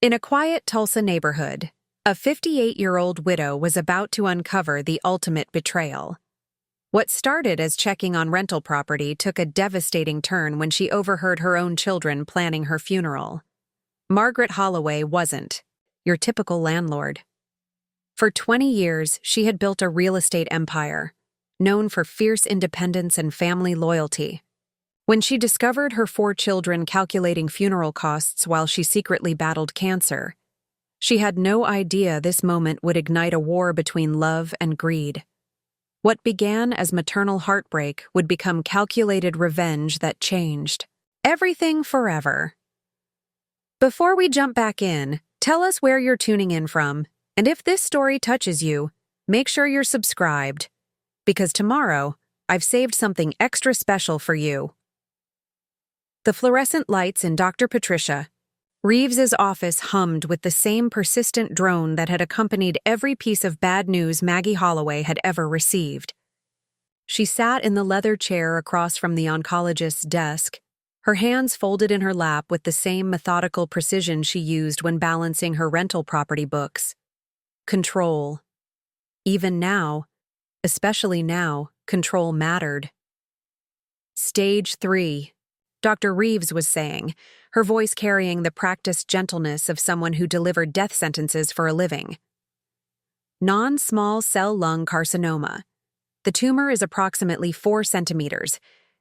In a quiet Tulsa neighborhood, a 58-year-old widow was about to uncover the ultimate betrayal. What started as checking on rental property took a devastating turn when she overheard her own children planning her funeral. Margaret Holloway wasn't your typical landlord. For 20 years, she had built a real estate empire, known for fierce independence and family loyalty. When she discovered her 4 children calculating funeral costs while she secretly battled cancer, she had no idea this moment would ignite a war between love and greed. What began as maternal heartbreak would become calculated revenge that changed everything forever. Before we jump back in, tell us where you're tuning in from, and if this story touches you, make sure you're subscribed, because tomorrow, I've saved something extra special for you. The fluorescent lights in Dr. Patricia Reeves's office hummed with the same persistent drone that had accompanied every piece of bad news Maggie Holloway had ever received. She sat in the leather chair across from the oncologist's desk, her hands folded in her lap with the same methodical precision she used when balancing her rental property books. Control. Even now, especially now, control mattered. Stage 3. Dr. Reeves was saying, her voice carrying the practiced gentleness of someone who delivered death sentences for a living. Non-small cell lung carcinoma. The tumor is approximately 4 centimeters,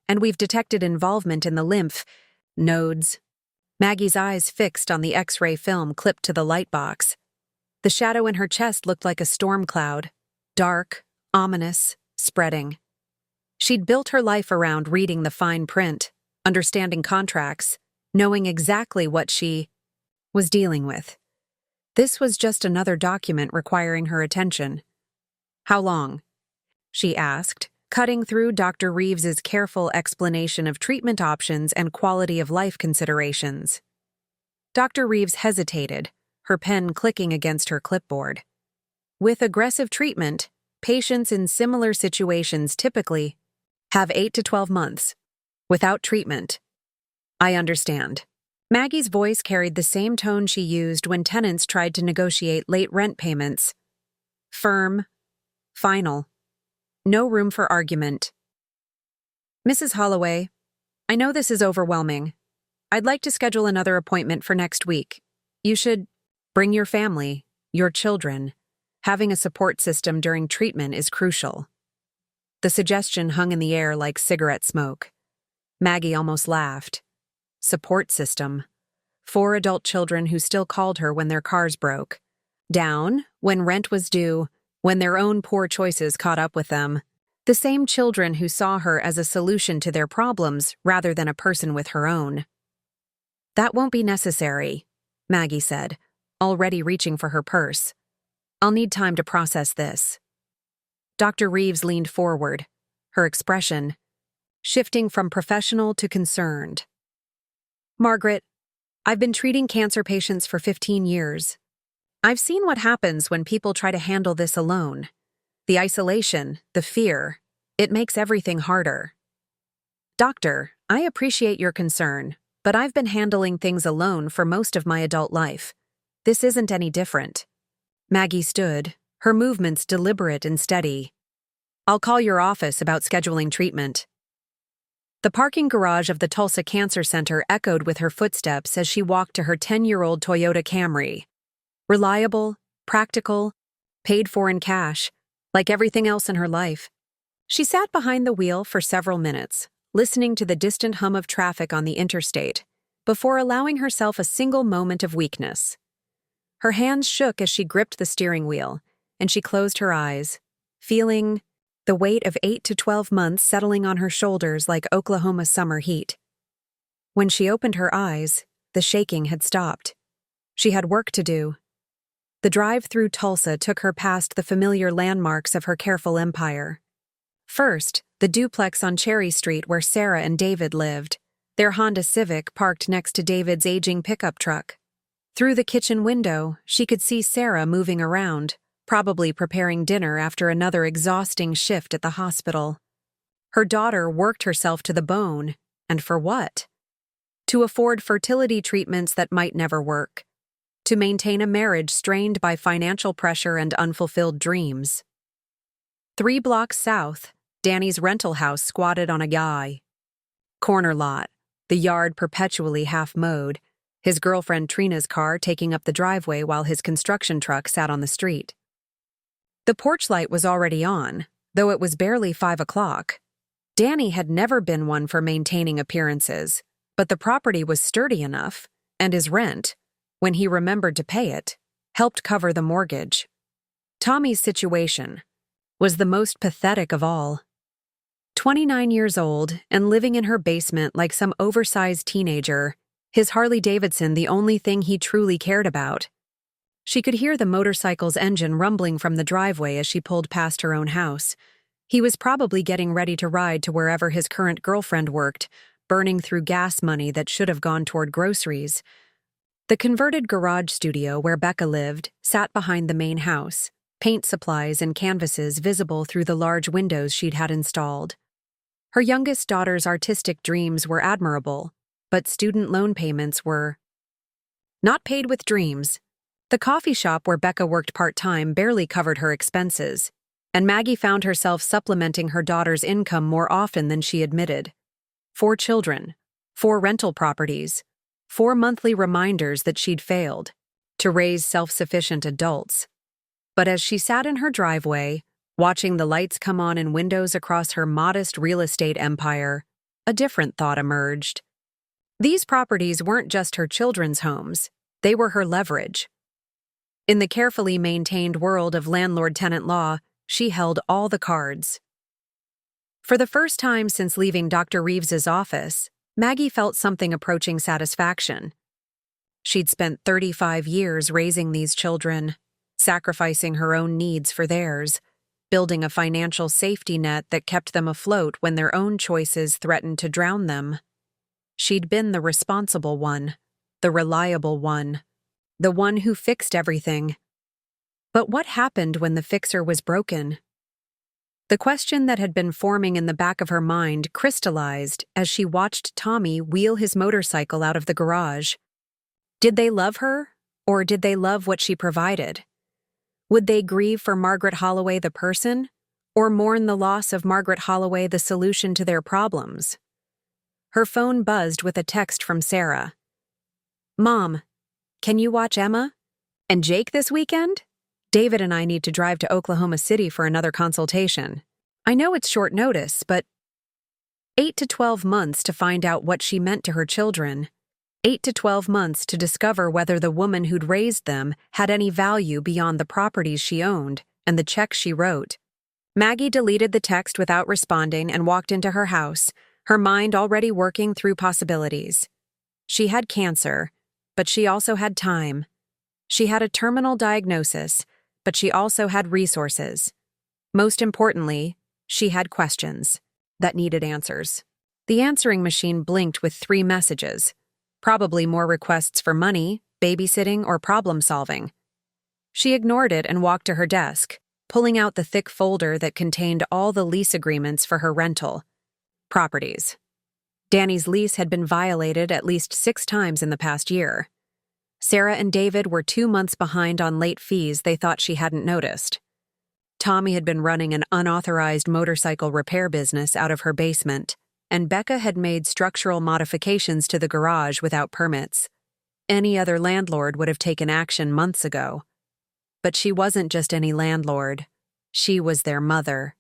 and we've detected involvement in the lymph nodes. Maggie's eyes fixed on the X-ray film clipped to the light box. The shadow in her chest looked like a storm cloud, dark, ominous, spreading. She'd built her life around reading the fine print, understanding contracts, knowing exactly what she was dealing with. This was just another document requiring her attention. "How long?" she asked, cutting through Dr. Reeves's careful explanation of treatment options and quality of life considerations. Dr. Reeves hesitated, her pen clicking against her clipboard. With aggressive treatment, patients in similar situations typically have 8 to 12 months. Without treatment. I understand. Maggie's voice carried the same tone she used when tenants tried to negotiate late rent payments. Firm. Final. No room for argument. "Mrs. Holloway, I know this is overwhelming. I'd like to schedule another appointment for next week. You should bring your family, your children. Having a support system during treatment is crucial." The suggestion hung in the air like cigarette smoke. Maggie almost laughed. Support system. 4 adult children who still called her when their cars broke down, when rent was due, when their own poor choices caught up with them. The same children who saw her as a solution to their problems rather than a person with her own. "That won't be necessary," Maggie said, already reaching for her purse. "I'll need time to process this." Dr. Reeves leaned forward, her expression shifting from professional to concerned. "Margaret, I've been treating cancer patients for 15 years. I've seen what happens when people try to handle this alone. The isolation, the fear, it makes everything harder. Doctor, I appreciate your concern, but I've been handling things alone for most of my adult life. This isn't any different." Maggie stood, her movements deliberate and steady. "I'll call your office about scheduling treatment." The parking garage of the Tulsa Cancer Center echoed with her footsteps as she walked to her 10-year-old Toyota Camry. Reliable, practical, paid for in cash, like everything else in her life. She sat behind the wheel for several minutes, listening to the distant hum of traffic on the interstate, before allowing herself a single moment of weakness. Her hands shook as she gripped the steering wheel, and she closed her eyes, feeling the weight of 8 to 12 months settling on her shoulders like Oklahoma summer heat. When she opened her eyes, the shaking had stopped. She had work to do. The drive through Tulsa took her past the familiar landmarks of her careful empire. First, the duplex on Cherry Street where Sarah and David lived, their Honda Civic parked next to David's aging pickup truck. Through the kitchen window, she could see Sarah moving around, probably preparing dinner after another exhausting shift at the hospital. Her daughter worked herself to the bone, and for what? To afford fertility treatments that might never work. to maintain a marriage strained by financial pressure and unfulfilled dreams. 3 blocks south, Danny's rental house squatted on a corner lot, the yard perpetually half-mowed, his girlfriend Trina's car taking up the driveway while his construction truck sat on the street. The porch light was already on, though it was barely 5 o'clock. Danny had never been one for maintaining appearances, but the property was sturdy enough, and his rent, when he remembered to pay it, helped cover the mortgage. Tommy's situation was the most pathetic of all. 29 years old and living in her basement like some oversized teenager, his Harley-Davidson the only thing he truly cared about. She could hear the motorcycle's engine rumbling from the driveway as she pulled past her own house. He was probably getting ready to ride to wherever his current girlfriend worked, burning through gas money that should have gone toward groceries. The converted garage studio where Becca lived sat behind the main house, paint supplies and canvases visible through the large windows she'd had installed. Her youngest daughter's artistic dreams were admirable, but student loan payments were not paid with dreams. The coffee shop where Becca worked part-time barely covered her expenses, and Maggie found herself supplementing her daughter's income more often than she admitted. 4 children, 4 rental properties, 4 monthly reminders that she'd failed to raise self-sufficient adults. But as she sat in her driveway, watching the lights come on in windows across her modest real estate empire, a different thought emerged. These properties weren't just her children's homes, they were her leverage. In the carefully maintained world of landlord-tenant law, she held all the cards. For the first time since leaving Dr. Reeves's office, Maggie felt something approaching satisfaction. She'd spent 35 years raising these children, sacrificing her own needs for theirs, building a financial safety net that kept them afloat when their own choices threatened to drown them. She'd been the responsible one, the reliable one, the one who fixed everything. But what happened when the fixer was broken? The question that had been forming in the back of her mind crystallized as she watched Tommy wheel his motorcycle out of the garage. Did they love her, or did they love what she provided? Would they grieve for Margaret Holloway the person, or mourn the loss of Margaret Holloway the solution to their problems? Her phone buzzed with a text from Sarah. "Mom, can you watch Emma and Jake this weekend? David and I need to drive to Oklahoma City for another consultation. I know it's short notice, but 8 to 12 months to find out what she meant to her children. 8 to 12 months to discover whether the woman who'd raised them had any value beyond the properties she owned and the checks she wrote." Maggie deleted the text without responding and walked into her house, her mind already working through possibilities. She had cancer, but she also had time. She had a terminal diagnosis, but she also had resources. Most importantly, she had questions that needed answers. The answering machine blinked with 3 messages, probably more requests for money, babysitting, or problem-solving. She ignored it and walked to her desk, pulling out the thick folder that contained all the lease agreements for her rental properties. Danny's lease had been violated at least 6 times in the past year. Sarah and David were 2 months behind on late fees they thought she hadn't noticed. Tommy had been running an unauthorized motorcycle repair business out of her basement, and Becca had made structural modifications to the garage without permits. Any other landlord would have taken action months ago. But she wasn't just any landlord. She was their mother.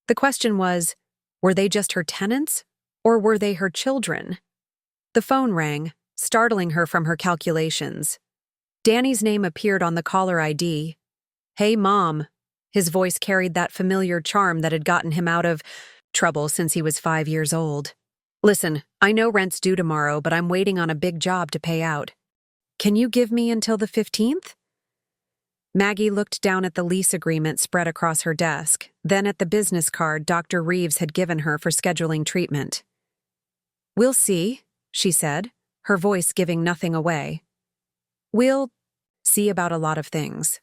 The question was, were they just her tenants, or were they her children? The phone rang, startling her from her calculations. Danny's name appeared on the caller ID. "Hey, Mom." His voice carried that familiar charm that had gotten him out of trouble since he was 5 years old. "Listen, I know rent's due tomorrow, but I'm waiting on a big job to pay out. Can you give me until the 15th? Maggie looked down at the lease agreement spread across her desk, then at the business card Dr. Reeves had given her for scheduling treatment. "We'll see," she said, her voice giving nothing away. "We'll see about a lot of things."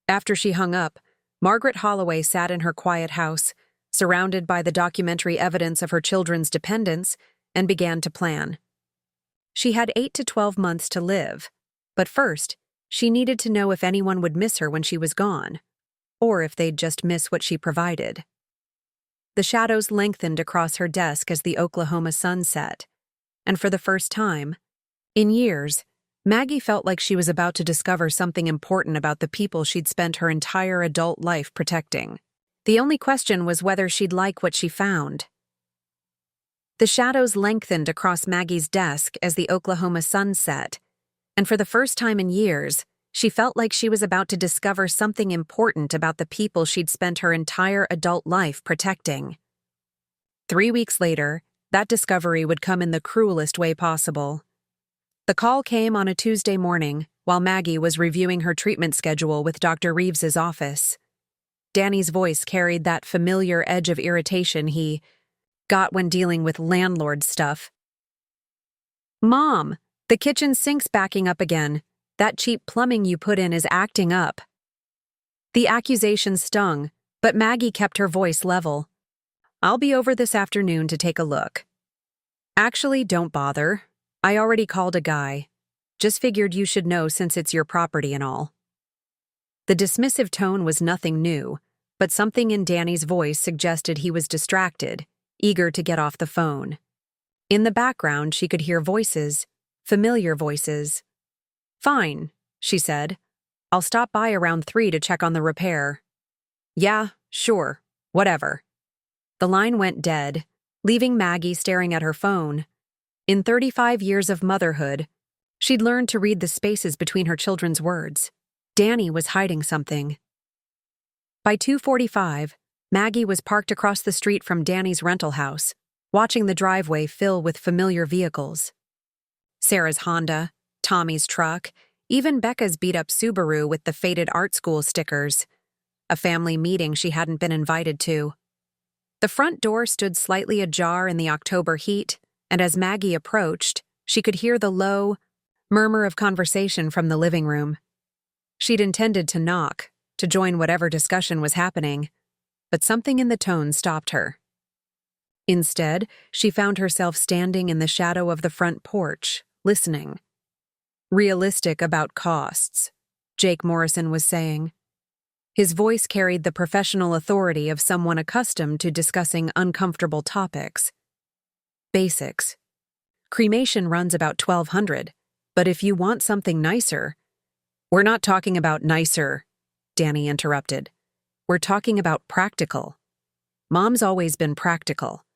After she hung up, Margaret Holloway sat in her quiet house, surrounded by the documentary evidence of her children's dependence, and began to plan. She had 8 to 12 months to live, But first, she needed to know if anyone would miss her when she was gone, or if they'd just miss what she provided. The shadows lengthened across her desk as the Oklahoma sun set, and for the first time, in years, Maggie felt like she was about to discover something important about the people she'd spent her entire adult life protecting. The only question was whether she'd like what she found. The shadows lengthened across Maggie's desk as the Oklahoma sun set, and for the first time in years, she felt like she was about to discover something important about the people she'd spent her entire adult life protecting. 3 weeks later, that discovery would come in the cruelest way possible. The call came on a Tuesday morning while Maggie was reviewing her treatment schedule with Dr. Reeves's office. Danny's voice carried that familiar edge of irritation he got when dealing with landlord stuff. "Mom, the kitchen sink's backing up again. That cheap plumbing you put in is acting up." The accusation stung, but Maggie kept her voice level. "I'll be over this afternoon to take a look." "Actually, don't bother. I already called a guy. Just figured you should know since it's your property and all." The dismissive tone was nothing new, but something in Danny's voice suggested he was distracted, eager to get off the phone. In the background, she could hear voices, familiar voices. "Fine," she said. "I'll stop by around 3 to check on the repair." "Yeah, sure, whatever." The line went dead, leaving Maggie staring at her phone. In 35 years of motherhood, she'd learned to read the spaces between her children's words. Danny was hiding something. By 2:45, Maggie was parked across the street from Danny's rental house, watching the driveway fill with familiar vehicles. Sarah's Honda, Tommy's truck, even Becca's beat-up Subaru with the faded art school stickers. A family meeting she hadn't been invited to. The front door stood slightly ajar in the October heat, and as Maggie approached, she could hear the low murmur of conversation from the living room. She'd intended to knock, to join whatever discussion was happening, but something in the tone stopped her. Instead, she found herself standing in the shadow of the front porch, listening. "Realistic about costs," Jake Morrison was saying. His voice carried the professional authority of someone accustomed to discussing uncomfortable topics. "Basics. Cremation runs about $1,200, but if you want something nicer—" "We're not talking about nicer," Danny interrupted. "We're talking about practical. Mom's always been practical."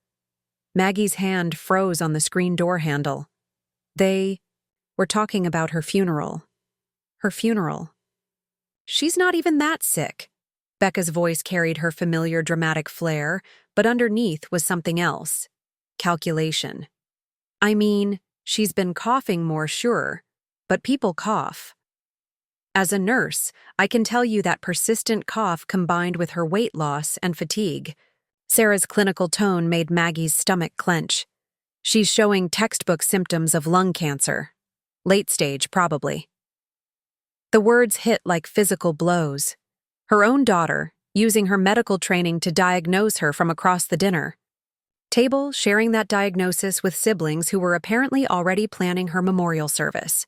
Maggie's hand froze on the screen door handle. We're talking about her funeral. Her funeral. "She's not even that sick." Becca's voice carried her familiar dramatic flair, but underneath was something else. Calculation. "I mean, she's been coughing more, sure, but people cough. As a nurse, I can tell you that persistent cough combined with her weight loss and fatigue." Sarah's clinical tone made Maggie's stomach clench. "She's showing textbook symptoms of lung cancer. Late stage, probably." The words hit like physical blows. Her own daughter, using her medical training to diagnose her from across the dinner table, sharing that diagnosis with siblings who were apparently already planning her memorial service.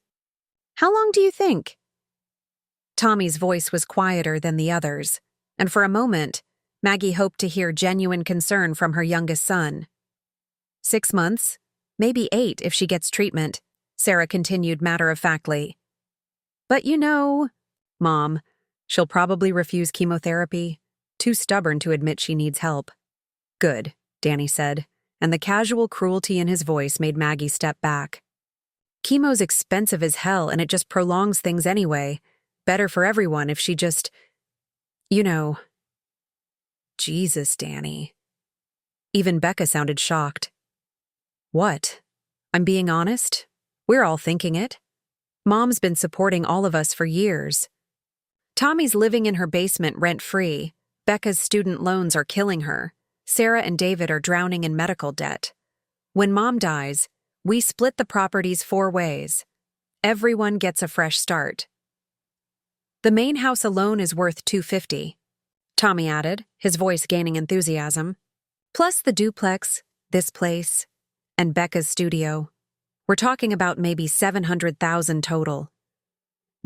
"How long do you think?" Tommy's voice was quieter than the others, and for a moment, Maggie hoped to hear genuine concern from her youngest son. 6 months, maybe 8 if she gets treatment, Sarah continued matter-of-factly. "But you know, Mom, she'll probably refuse chemotherapy, too stubborn to admit she needs help." "Good," Danny said, and the casual cruelty in his voice made Maggie step back. "Chemo's expensive as hell and it just prolongs things anyway. Better for everyone if she just, you know." "Jesus, Danny." Even Becca sounded shocked. "What? I'm being honest? We're all thinking it. Mom's been supporting all of us for years. Tommy's living in her basement rent-free. Becca's student loans are killing her. Sarah and David are drowning in medical debt. When Mom dies, we split the properties 4 ways. Everyone gets a fresh start. The main house alone is worth $250, Tommy added, his voice gaining enthusiasm. Plus the duplex, this place, and Becca's studio. We're talking about maybe $700,000 total.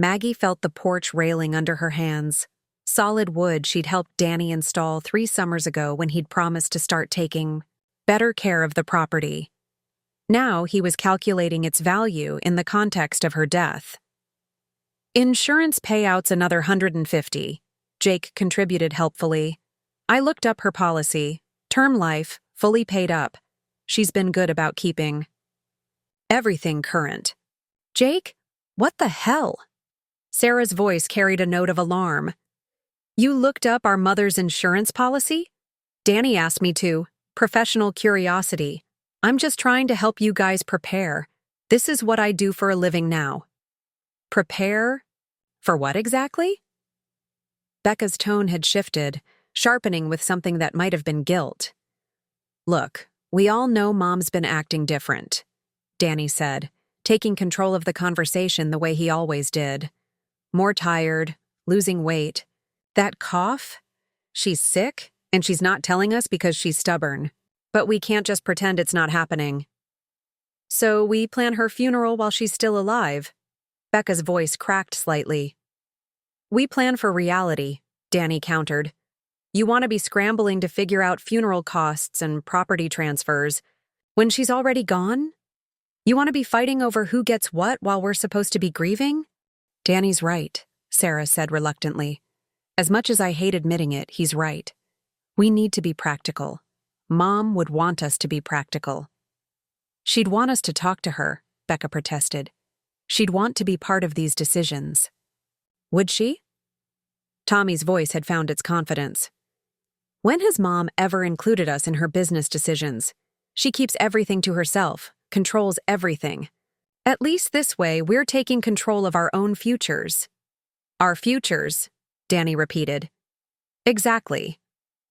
Maggie felt the porch railing under her hands. Solid wood she'd helped Danny install 3 summers ago when he'd promised to start taking better care of the property. Now he was calculating its value in the context of her death. Insurance payouts another $150. Jake contributed helpfully. I looked up her policy. Term life, fully paid up. She's been good about keeping everything current. Jake? What the hell? Sarah's voice carried a note of alarm. You looked up our mother's insurance policy? Danny asked me to. Professional curiosity. I'm just trying to help you guys prepare. This is what I do for a living now. Prepare? For what exactly? Becca's tone had shifted, sharpening with something that might have been guilt. Look, we all know Mom's been acting different, Danny said, taking control of the conversation the way he always did. More tired, losing weight. That cough? She's sick, and she's not telling us because she's stubborn. But we can't just pretend it's not happening. So we plan her funeral while she's still alive. Becca's voice cracked slightly. We plan for reality, Danny countered. You want to be scrambling to figure out funeral costs and property transfers when she's already gone? You want to be fighting over who gets what while we're supposed to be grieving? Danny's right, Sarah said reluctantly. As much as I hate admitting it, he's right. We need to be practical. Mom would want us to be practical. She'd want us to talk to her, Becca protested. She'd want to be part of these decisions. Would she? Tommy's voice had found its confidence. When has Mom ever included us in her business decisions? She keeps everything to herself, controls everything. At least this way, we're taking control of our own futures. Our futures, Danny repeated. Exactly.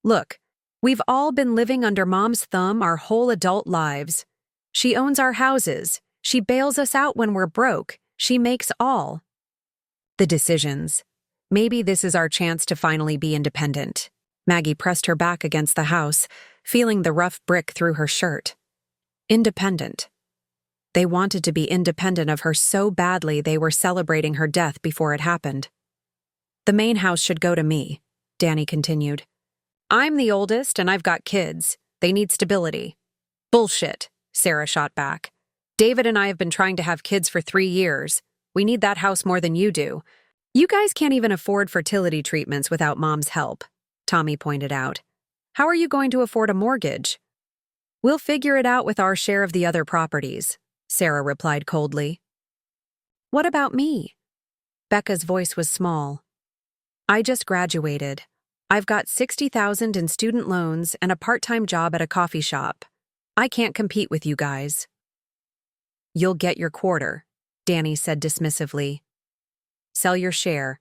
Look, we've all been living under Mom's thumb our whole adult lives. She owns our houses. She bails us out when we're broke. She makes all the decisions. Maybe this is our chance to finally be independent. Maggie pressed her back against the house, feeling the rough brick through her shirt. Independent. They wanted to be independent of her so badly they were celebrating her death before it happened. The main house should go to me, Danny continued. I'm the oldest and I've got kids. They need stability. Bullshit, Sarah shot back. David and I have been trying to have kids for 3 years. We need that house more than you do. You guys can't even afford fertility treatments without Mom's help, Tommy pointed out. How are you going to afford a mortgage? We'll figure it out with our share of the other properties, Sarah replied coldly. What about me? Becca's voice was small. I just graduated. I've got $60,000 in student loans and a part-time job at a coffee shop. I can't compete with you guys. You'll get your quarter, Danny said dismissively. Sell your share,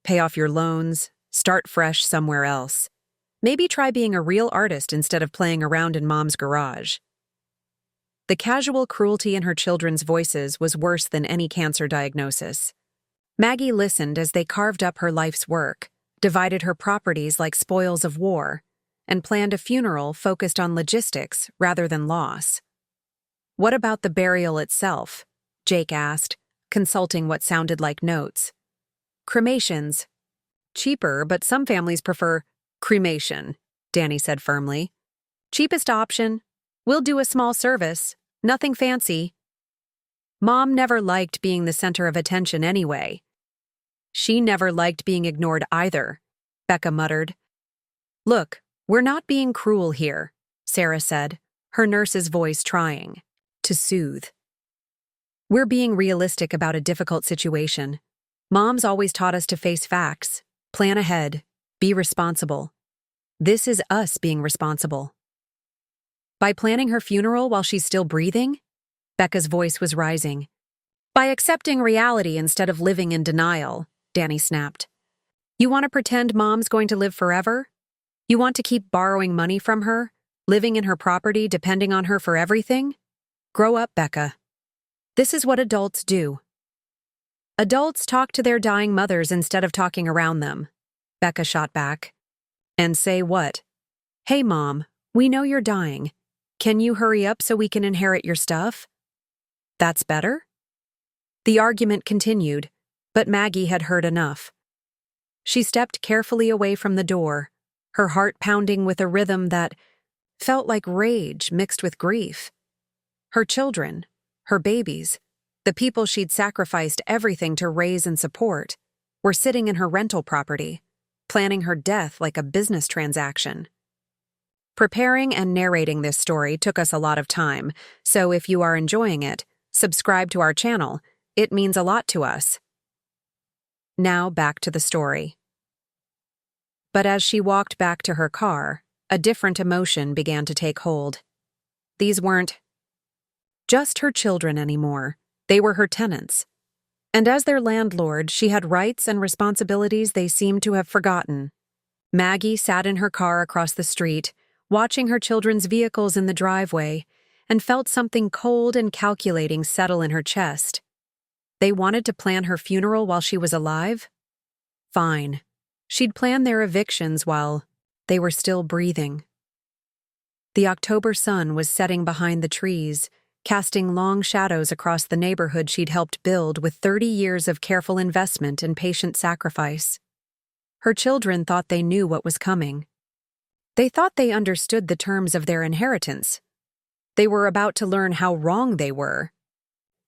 pay off your loans, start fresh somewhere else. Maybe try being a real artist instead of playing around in Mom's garage. The casual cruelty in her children's voices was worse than any cancer diagnosis. Maggie listened as they carved up her life's work, divided her properties like spoils of war, and planned a funeral focused on logistics rather than loss. What about the burial itself? Jake asked, consulting what sounded like notes. Cremations. Cheaper, but some families prefer cremation, Danny said firmly. Cheapest option. We'll do a small service. Nothing fancy. Mom never liked being the center of attention anyway. She never liked being ignored either, Becca muttered. Look, we're not being cruel here, Sarah said, her nurse's voice trying to soothe. We're being realistic about a difficult situation. Mom's always taught us to face facts, plan ahead, be responsible. This is us being responsible. By planning her funeral while she's still breathing? Becca's voice was rising. By accepting reality instead of living in denial, Danny snapped. You want to pretend Mom's going to live forever? You want to keep borrowing money from her, living in her property, depending on her for everything? Grow up, Becca. This is what adults do. Adults talk to their dying mothers instead of talking around them, Becca shot back. And say what? Hey, Mom, we know you're dying. Can you hurry up so we can inherit your stuff? That's better? The argument continued, But Maggie had heard enough. She stepped carefully away from the door, her heart pounding with a rhythm that felt like rage mixed with grief. Her children, her babies, the people she'd sacrificed everything to raise and support, were sitting in her rental property, planning her death like a business transaction. Preparing and narrating this story took us a lot of time, so if you are enjoying it, subscribe to our channel. It means a lot to us. Now back to the story. But as she walked back to her car, a different emotion began to take hold. These weren't just her children anymore. They were her tenants. And as their landlord, she had rights and responsibilities they seemed to have forgotten. Maggie sat in her car across the street, watching her children's vehicles in the driveway, and felt something cold and calculating settle in her chest. They wanted to plan her funeral while she was alive? Fine. She'd plan their evictions while they were still breathing. The October sun was setting behind the trees, casting long shadows across the neighborhood she'd helped build with 30 years of careful investment and patient sacrifice. Her children thought they knew what was coming. They thought they understood the terms of their inheritance. They were about to learn how wrong they were.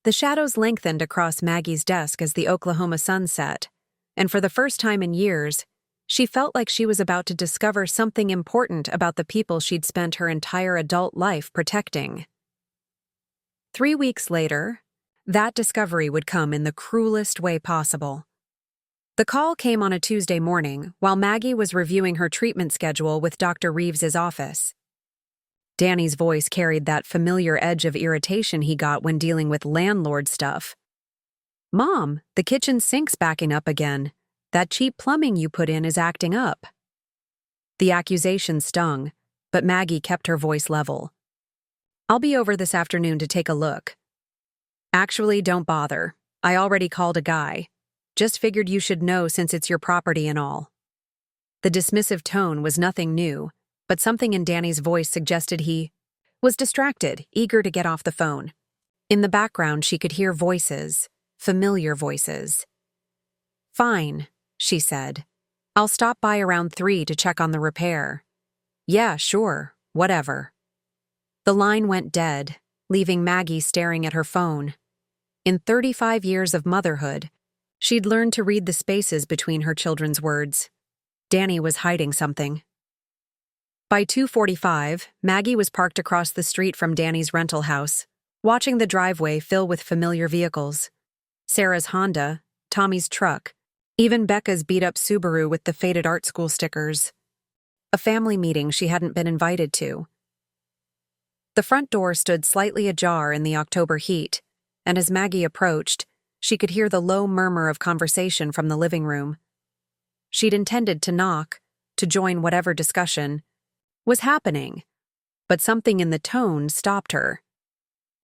The shadows lengthened across Maggie's desk as the Oklahoma sun set, and for the first time in years, she felt like she was about to discover something important about the people she'd spent her entire adult life protecting. 3 weeks later, that discovery would come in the cruelest way possible. The call came on a Tuesday morning while Maggie was reviewing her treatment schedule with Dr. Reeves's office. Danny's voice carried that familiar edge of irritation he got when dealing with landlord stuff. "Mom, the kitchen sink's backing up again. That cheap plumbing you put in is acting up." The accusation stung, but Maggie kept her voice level. "I'll be over this afternoon to take a look." "Actually, don't bother. I already called a guy. Just figured you should know since it's your property and all." The dismissive tone was nothing new, but something in Danny's voice suggested he was distracted, eager to get off the phone. In the background, she could hear voices, familiar voices. "Fine," she said. "I'll stop by around 3 to check on the repair." "Yeah, sure, whatever." The line went dead, leaving Maggie staring at her phone. In 35 years of motherhood, she'd learned to read the spaces between her children's words. Danny was hiding something. By 2:45, Maggie was parked across the street from Danny's rental house, watching the driveway fill with familiar vehicles. Sarah's Honda, Tommy's truck, even Becca's beat-up Subaru with the faded art school stickers. A family meeting she hadn't been invited to. The front door stood slightly ajar in the October heat, and as Maggie approached, she could hear the low murmur of conversation from the living room. She'd intended to knock, to join whatever discussion was happening, but something in the tone stopped her.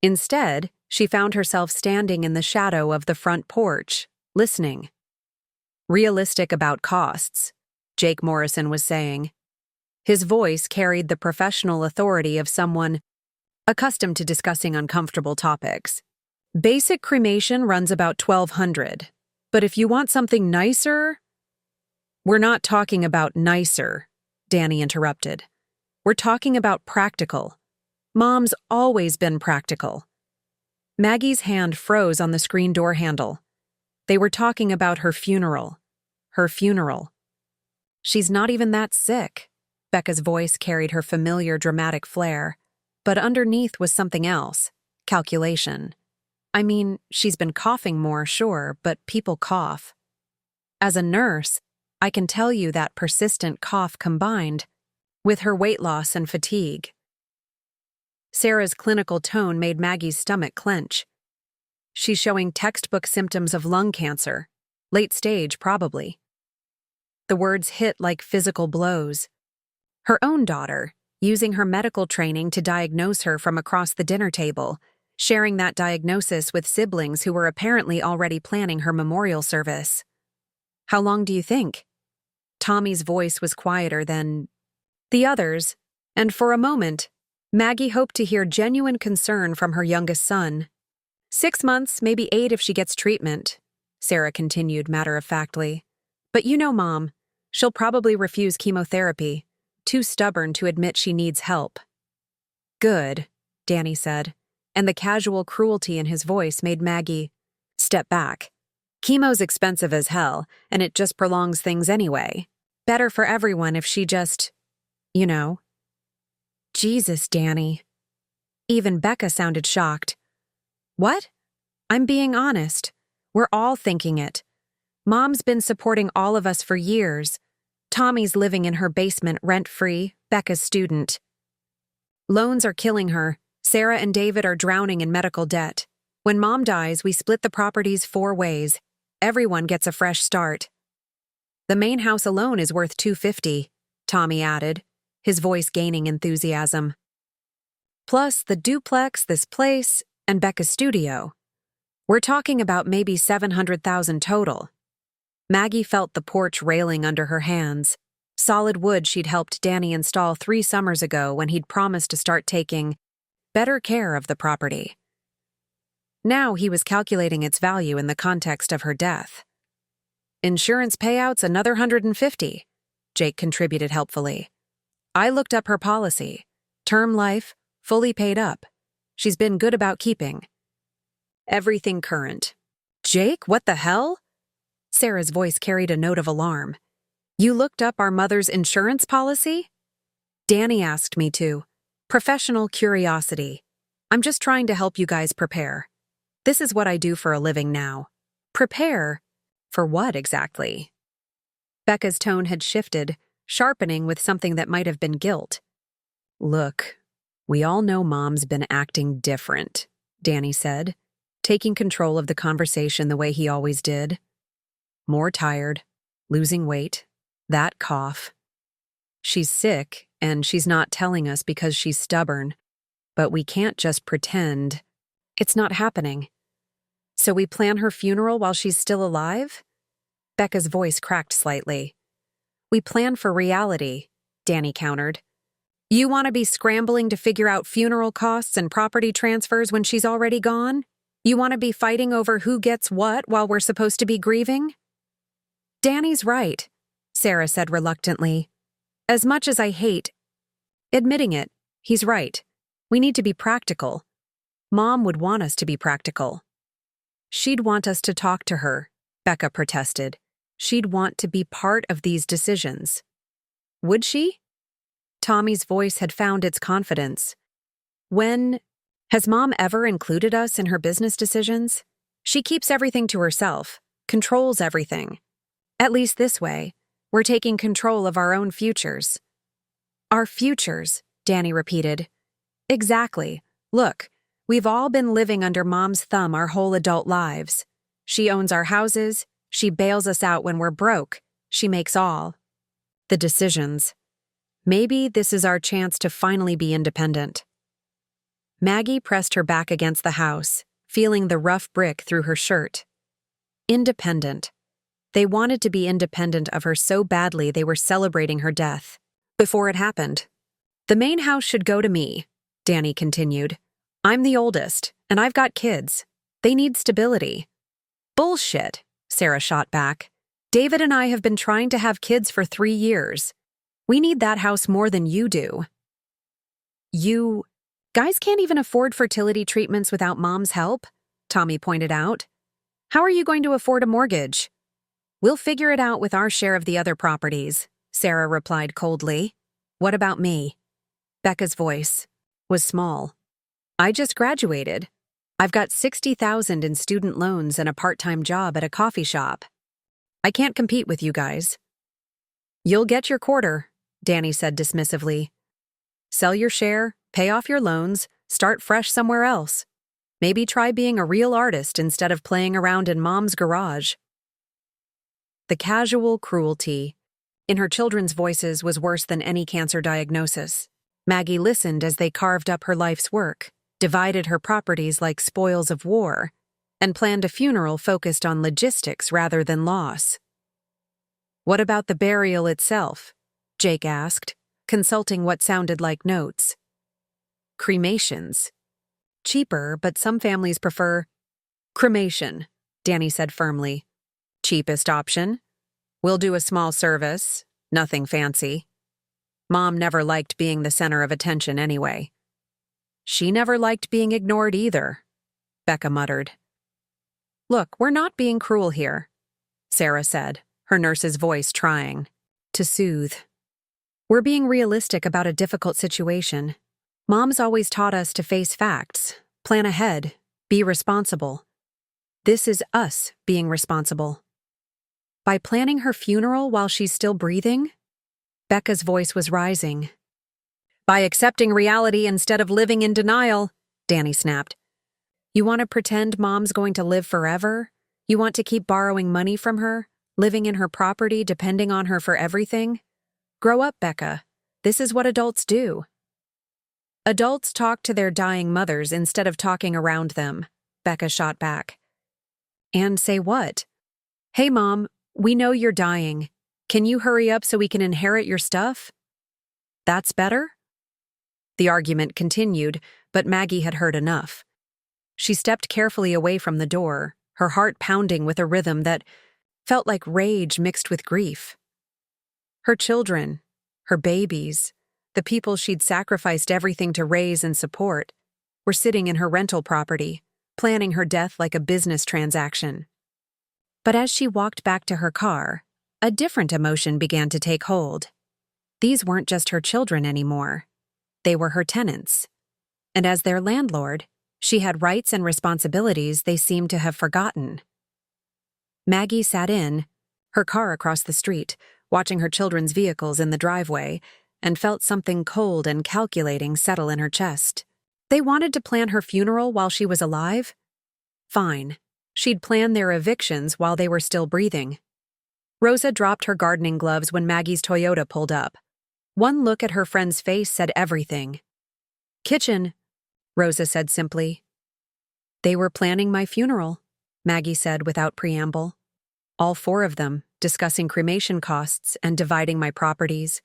Instead, she found herself standing in the shadow of the front porch, listening. "Realistic about costs," Jake Morrison was saying. His voice carried the professional authority of someone accustomed to discussing uncomfortable topics. "Basic cremation runs about $1,200, but if you want something nicer—" "We're not talking about nicer," Danny interrupted. "We're talking about practical. Mom's always been practical." Maggie's hand froze on the screen door handle. They were talking about her funeral. Her funeral. "She's not even that sick." Becca's voice carried her familiar dramatic flair, but underneath was something else. Calculation. "I mean, she's been coughing more, sure, but people cough. As a nurse, I can tell you that persistent cough combined with her weight loss and fatigue." Sarah's clinical tone made Maggie's stomach clench. "She's showing textbook symptoms of lung cancer. Late stage, probably." The words hit like physical blows. Her own daughter, using her medical training to diagnose her from across the dinner table, sharing that diagnosis with siblings who were apparently already planning her memorial service. "How long do you think?" Tommy's voice was quieter than the others, and for a moment, Maggie hoped to hear genuine concern from her youngest son. 6 months, maybe 8 if she gets treatment. Sarah continued matter-of-factly. But you know Mom. She'll probably refuse chemotherapy, too stubborn to admit she needs help. Good, Danny said, and the casual cruelty in his voice made Maggie step back. Chemo's expensive as hell, and it just prolongs things anyway. Better for everyone if she just, you know. Jesus, Danny. Even Becca sounded shocked. What? I'm being honest. We're all thinking it. Mom's been supporting all of us for years. Tommy's living in her basement rent-free, Becca's student. Loans are killing her. Sarah and David are drowning in medical debt. When Mom dies, we split the properties 4 ways. Everyone gets a fresh start. The main house alone is worth $250, Tommy added, his voice gaining enthusiasm. Plus the duplex, this place, and Becca's studio. We're talking about maybe $700,000 total. Maggie felt the porch railing under her hands. Solid wood she'd helped Danny install 3 summers ago when he'd promised to start taking better care of the property. Now he was calculating its value in the context of her death. Insurance payouts another $150, Jake contributed helpfully. I looked up her policy. Term life, fully paid up. She's been good about keeping everything current. Jake, what the hell? Sarah's voice carried a note of alarm. You looked up our mother's insurance policy? Danny asked me to. Professional curiosity. I'm just trying to help you guys prepare. This is what I do for a living now. Prepare? For what exactly? Becca's tone had shifted, sharpening with something that might have been guilt. Look, we all know Mom's been acting different, Danny said, taking control of the conversation the way he always did. More tired, losing weight, that cough. She's sick, and she's not telling us because she's stubborn, but we can't just pretend it's not happening. So we plan her funeral while she's still alive? Becca's voice cracked slightly. We plan for reality, Danny countered. You want to be scrambling to figure out funeral costs and property transfers when she's already gone? You want to be fighting over who gets what while we're supposed to be grieving? Danny's right, Sarah said reluctantly. As much as I hate admitting it, he's right. We need to be practical. Mom would want us to be practical. She'd want us to talk to her, Becca protested. She'd want to be part of these decisions. Would she? Tommy's voice had found its confidence. When has Mom ever included us in her business decisions? She keeps everything to herself, controls everything. At least this way, we're taking control of our own futures. Our futures, Danny repeated. Exactly. Look, we've all been living under Mom's thumb our whole adult lives. She owns our houses, she bails us out when we're broke, she makes all the decisions. Maybe this is our chance to finally be independent. Maggie pressed her back against the house, feeling the rough brick through her shirt. Independent. They wanted to be independent of her so badly they were celebrating her death. Before it happened. The main house should go to me, Danny continued. I'm the oldest, and I've got kids. They need stability. Bullshit, Sarah shot back. David and I have been trying to have kids for 3 years. We need that house more than you do. You guys can't even afford fertility treatments without Mom's help, Tommy pointed out. How are you going to afford a mortgage? We'll figure it out with our share of the other properties, Sarah replied coldly. What about me? Becca's voice was small. I just graduated. I've got $60,000 in student loans and a part-time job at a coffee shop. I can't compete with you guys. You'll get your quarter, Danny said dismissively. Sell your share, pay off your loans, start fresh somewhere else. Maybe try being a real artist instead of playing around in Mom's garage. The casual cruelty in her children's voices was worse than any cancer diagnosis. Maggie listened as they carved up her life's work, divided her properties like spoils of war, and planned a funeral focused on logistics rather than loss. What about the burial itself? Jake asked, consulting what sounded like notes. Cremations. Cheaper, but some families prefer cremation, Danny said firmly. Cheapest option. We'll do a small service, nothing fancy. Mom never liked being the center of attention anyway. She never liked being ignored either, Becca muttered. Look, we're not being cruel here, Sarah said, her nurse's voice trying to soothe. We're being realistic about a difficult situation. Mom's always taught us to face facts, plan ahead, be responsible. This is us being responsible. By planning her funeral while she's still breathing? Becca's voice was rising. By accepting reality instead of living in denial, Danny snapped. You want to pretend Mom's going to live forever? You want to keep borrowing money from her, living in her property, depending on her for everything? Grow up, Becca. This is what adults do. Adults talk to their dying mothers instead of talking around them, Becca shot back. And say what? Hey, Mom, we know you're dying. Can you hurry up so we can inherit your stuff? That's better? The argument continued, but Maggie had heard enough. She stepped carefully away from the door, her heart pounding with a rhythm that felt like rage mixed with grief. Her children, her babies, the people she'd sacrificed everything to raise and support, were sitting in her rental property, planning her death like a business transaction. But as she walked back to her car, a different emotion began to take hold. These weren't just her children anymore. They were her tenants. And as their landlord, she had rights and responsibilities they seemed to have forgotten. Maggie sat in, her car across the street, watching her children's vehicles in the driveway, and felt something cold and calculating settle in her chest. They wanted to plan her funeral while she was alive? Fine. She'd plan their evictions while they were still breathing. Rosa dropped her gardening gloves when Maggie's Toyota pulled up. One look at her friend's face said everything. Kitchen, Rosa said simply. They were planning my funeral, Maggie said without preamble. All four of them, discussing cremation costs and dividing my properties.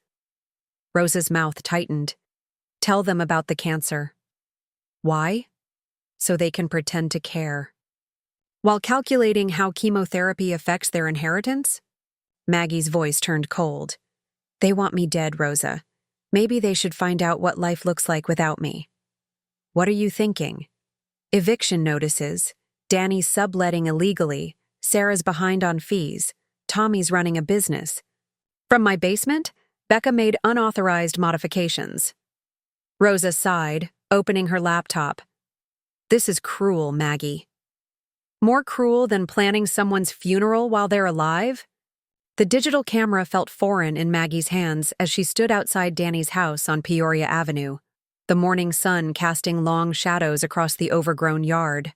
Rosa's mouth tightened. Tell them about the cancer. Why? So they can pretend to care. While calculating how chemotherapy affects their inheritance? Maggie's voice turned cold. They want me dead, Rosa. Maybe they should find out what life looks like without me. What are you thinking? Eviction notices, Danny's subletting illegally, Sarah's behind on fees, Tommy's running a business. From my basement, Becca made unauthorized modifications. Rosa sighed, opening her laptop. This is cruel, Maggie. More cruel than planning someone's funeral while they're alive? The digital camera felt foreign in Maggie's hands as she stood outside Danny's house on Peoria Avenue, the morning sun casting long shadows across the overgrown yard.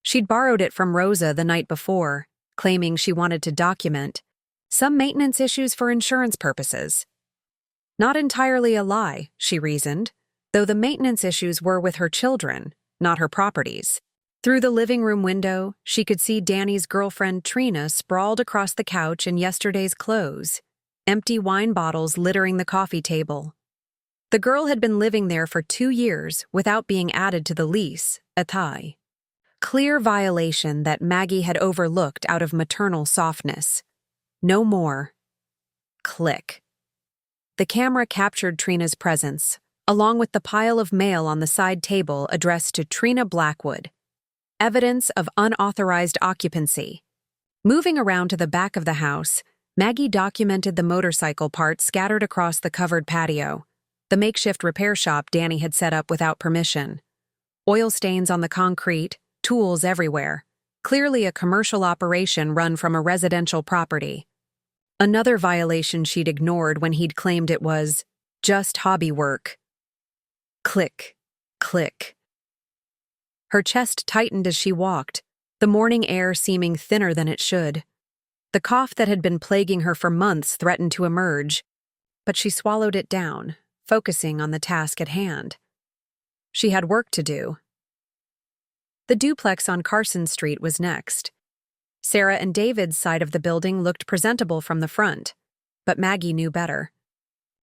She'd borrowed it from Rosa the night before, claiming she wanted to document some maintenance issues for insurance purposes. Not entirely a lie, she reasoned, though the maintenance issues were with her children, not her properties. Through the living room window, she could see Danny's girlfriend Trina sprawled across the couch in yesterday's clothes, empty wine bottles littering the coffee table. The girl had been living there for 2 years without being added to the lease, a tie. Clear violation that Maggie had overlooked out of maternal softness. No more. Click. The camera captured Trina's presence, along with the pile of mail on the side table addressed to Trina Blackwood. Evidence of unauthorized occupancy. Moving around to the back of the house, Maggie documented the motorcycle parts scattered across the covered patio, the makeshift repair shop Danny had set up without permission. Oil stains on the concrete, tools everywhere. Clearly a commercial operation run from a residential property. Another violation she'd ignored when he'd claimed it was just hobby work. Click, click. Her chest tightened as she walked, the morning air seeming thinner than it should. The cough that had been plaguing her for months threatened to emerge, but she swallowed it down, focusing on the task at hand. She had work to do. The duplex on Carson Street was next. Sarah and David's side of the building looked presentable from the front, but Maggie knew better.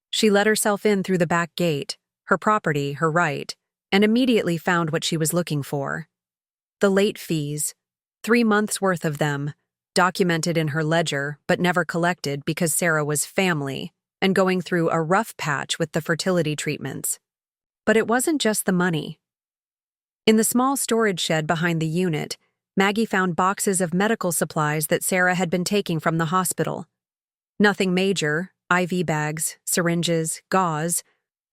She let herself in through the back gate, her property, her right, and immediately found what she was looking for. The late fees, 3 months' worth of them, documented in her ledger but never collected because Sarah was family and going through a rough patch with the fertility treatments. But it wasn't just the money. In the small storage shed behind the unit, Maggie found boxes of medical supplies that Sarah had been taking from the hospital. Nothing major, IV bags, syringes, gauze,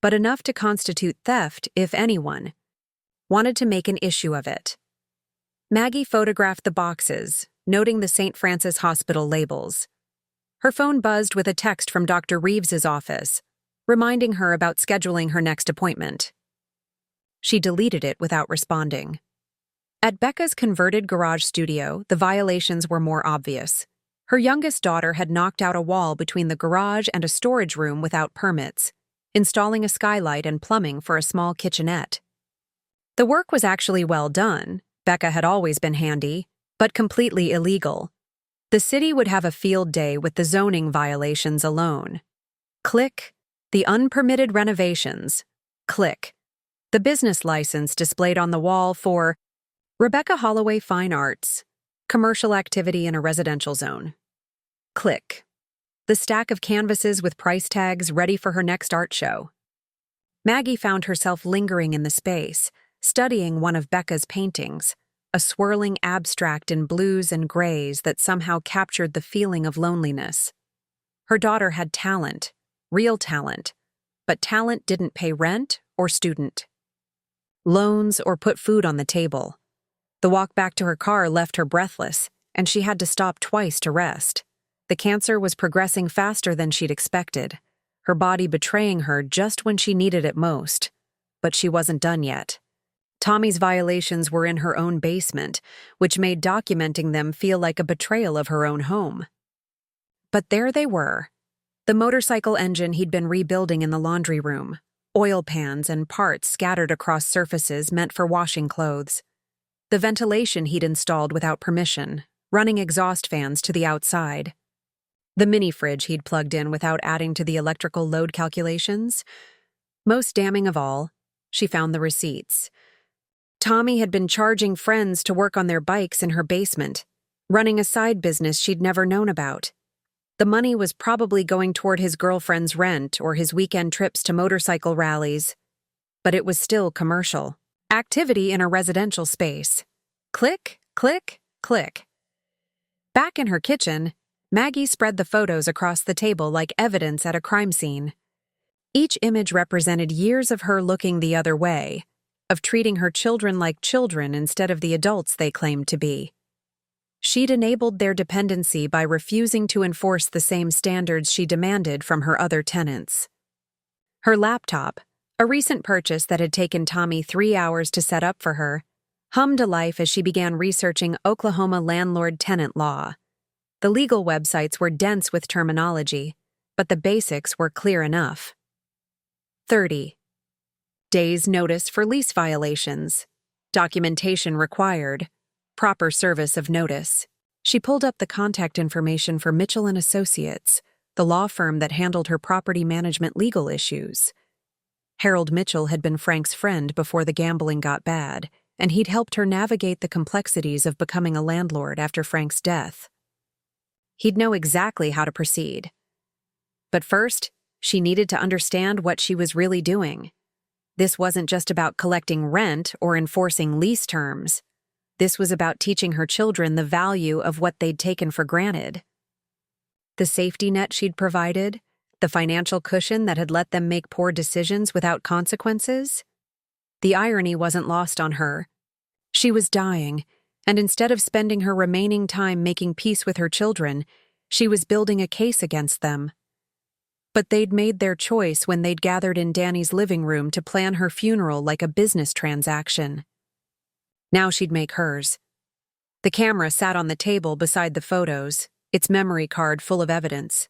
but enough to constitute theft if anyone wanted to make an issue of it. Maggie photographed the boxes, noting the St. Francis Hospital labels. Her phone buzzed with a text from Dr. Reeves's office, reminding her about scheduling her next appointment. She deleted it without responding. At Becca's converted garage studio, the violations were more obvious. Her youngest daughter had knocked out a wall between the garage and a storage room without permits, installing a skylight and plumbing for a small kitchenette. The work was actually well done. Becca had always been handy, but completely illegal. The city would have a field day with the zoning violations alone. Click. The unpermitted renovations. Click. The business license displayed on the wall for Rebecca Holloway Fine Arts, commercial activity in a residential zone. Click. The stack of canvases with price tags ready for her next art show. Maggie found herself lingering in the space, studying one of Becca's paintings, a swirling abstract in blues and grays that somehow captured the feeling of loneliness. Her daughter had talent, real talent, but talent didn't pay rent or student loans or put food on the table. The walk back to her car left her breathless, and she had to stop twice to rest. The cancer was progressing faster than she'd expected, her body betraying her just when she needed it most. But she wasn't done yet. Tommy's violations were in her own basement, which made documenting them feel like a betrayal of her own home. But there they were. The motorcycle engine he'd been rebuilding in the laundry room, oil pans and parts scattered across surfaces meant for washing clothes. The ventilation he'd installed without permission, running exhaust fans to the outside. The mini fridge he'd plugged in without adding to the electrical load calculations. Most damning of all, she found the receipts. Tommy had been charging friends to work on their bikes in her basement, running a side business she'd never known about. The money was probably going toward his girlfriend's rent or his weekend trips to motorcycle rallies. But it was still commercial. Activity in a residential space. Click, click, click. Back in her kitchen, Maggie spread the photos across the table like evidence at a crime scene. Each image represented years of her looking the other way, of treating her children like children instead of the adults they claimed to be. She'd enabled their dependency by refusing to enforce the same standards she demanded from her other tenants. Her laptop, a recent purchase that had taken Tommy 3 hours to set up for her, hummed a life as she began researching Oklahoma landlord-tenant law. The legal websites were dense with terminology, but the basics were clear enough. 30. Days notice for lease violations. Documentation required. Proper service of notice. She pulled up the contact information for Mitchell & Associates, the law firm that handled her property management legal issues. Harold Mitchell had been Frank's friend before the gambling got bad, and he'd helped her navigate the complexities of becoming a landlord after Frank's death. He'd know exactly how to proceed. But first, she needed to understand what she was really doing. This wasn't just about collecting rent or enforcing lease terms. This was about teaching her children the value of what they'd taken for granted. The safety net she'd provided, the financial cushion that had let them make poor decisions without consequences. The irony wasn't lost on her. She was dying, and instead of spending her remaining time making peace with her children, she was building a case against them. But they'd made their choice when they'd gathered in Danny's living room to plan her funeral like a business transaction. Now she'd make hers. The camera sat on the table beside the photos, its memory card full of evidence.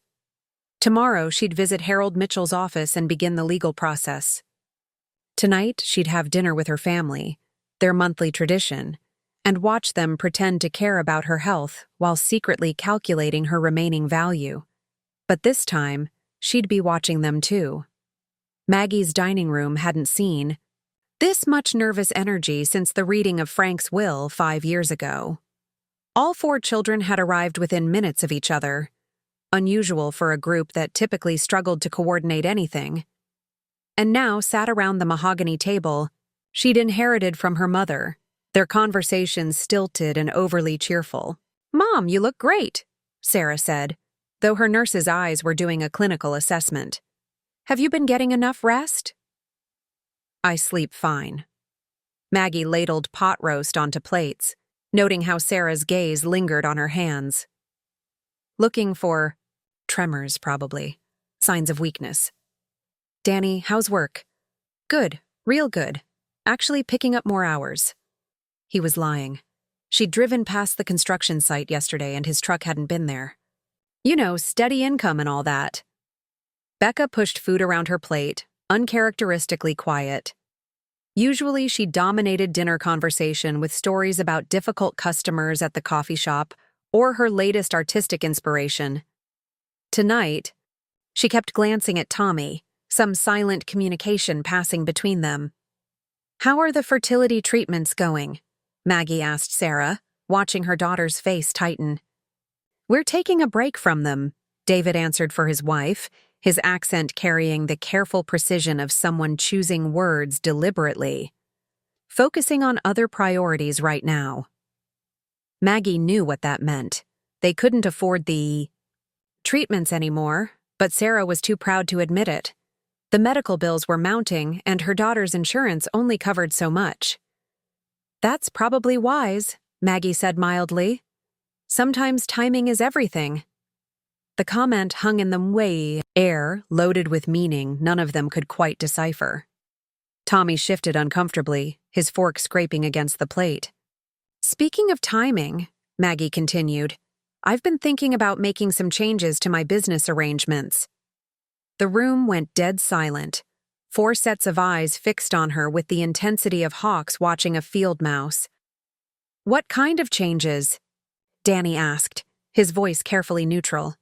Tomorrow she'd visit Harold Mitchell's office and begin the legal process. Tonight she'd have dinner with her family, their monthly tradition, and watch them pretend to care about her health while secretly calculating her remaining value. But this time, she'd be watching them too. Maggie's dining room hadn't seen this much nervous energy since the reading of Frank's will 5 years ago. All four children had arrived within minutes of each other, unusual for a group that typically struggled to coordinate anything, and now sat around the mahogany table she'd inherited from her mother, their conversations stilted and overly cheerful. "Mom, you look great," Sarah said, though her nurse's eyes were doing a clinical assessment. "Have you been getting enough rest?" "I sleep fine." Maggie ladled pot roast onto plates, noting how Sarah's gaze lingered on her hands. Looking for tremors, probably. Signs of weakness. "Danny, how's work?" "Good, real good. Actually picking up more hours." He was lying. She'd driven past the construction site yesterday and his truck hadn't been there. "You know, steady income and all that." Becca pushed food around her plate, uncharacteristically quiet. Usually she dominated dinner conversation with stories about difficult customers at the coffee shop or her latest artistic inspiration. Tonight, she kept glancing at Tommy, some silent communication passing between them. "How are the fertility treatments going?" Maggie asked Sarah, watching her daughter's face tighten. "We're taking a break from them," David answered for his wife, his accent carrying the careful precision of someone choosing words deliberately. "Focusing on other priorities right now." Maggie knew what that meant. They couldn't afford the treatments anymore, but Sarah was too proud to admit it. The medical bills were mounting, and her daughter's insurance only covered so much. "That's probably wise," Maggie said mildly. "Sometimes timing is everything." The comment hung in the air, loaded with meaning none of them could quite decipher. Tommy shifted uncomfortably, his fork scraping against the plate. "Speaking of timing," Maggie continued, "I've been thinking about making some changes to my business arrangements." The room went dead silent, four sets of eyes fixed on her with the intensity of hawks watching a field mouse. "What kind of changes?" Danny asked, his voice carefully neutral.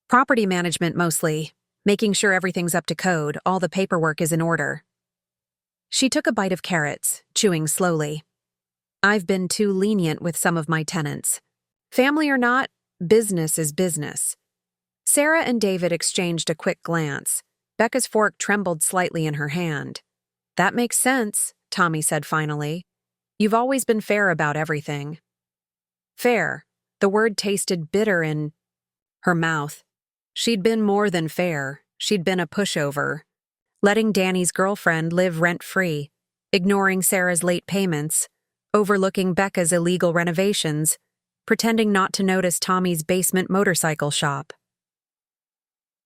"Property management mostly, making sure everything's up to code, all the paperwork is in order." She took a bite of carrots, chewing slowly. "I've been too lenient with some of my tenants. Family or not, business is business." Sarah and David exchanged a quick glance. Becca's fork trembled slightly in her hand. "That makes sense," Tommy said finally. "You've always been fair about everything." Fair. The word tasted bitter in her mouth. She'd been more than fair. She'd been a pushover. Letting Danny's girlfriend live rent-free, ignoring Sarah's late payments, overlooking Becca's illegal renovations, pretending not to notice Tommy's basement motorcycle shop.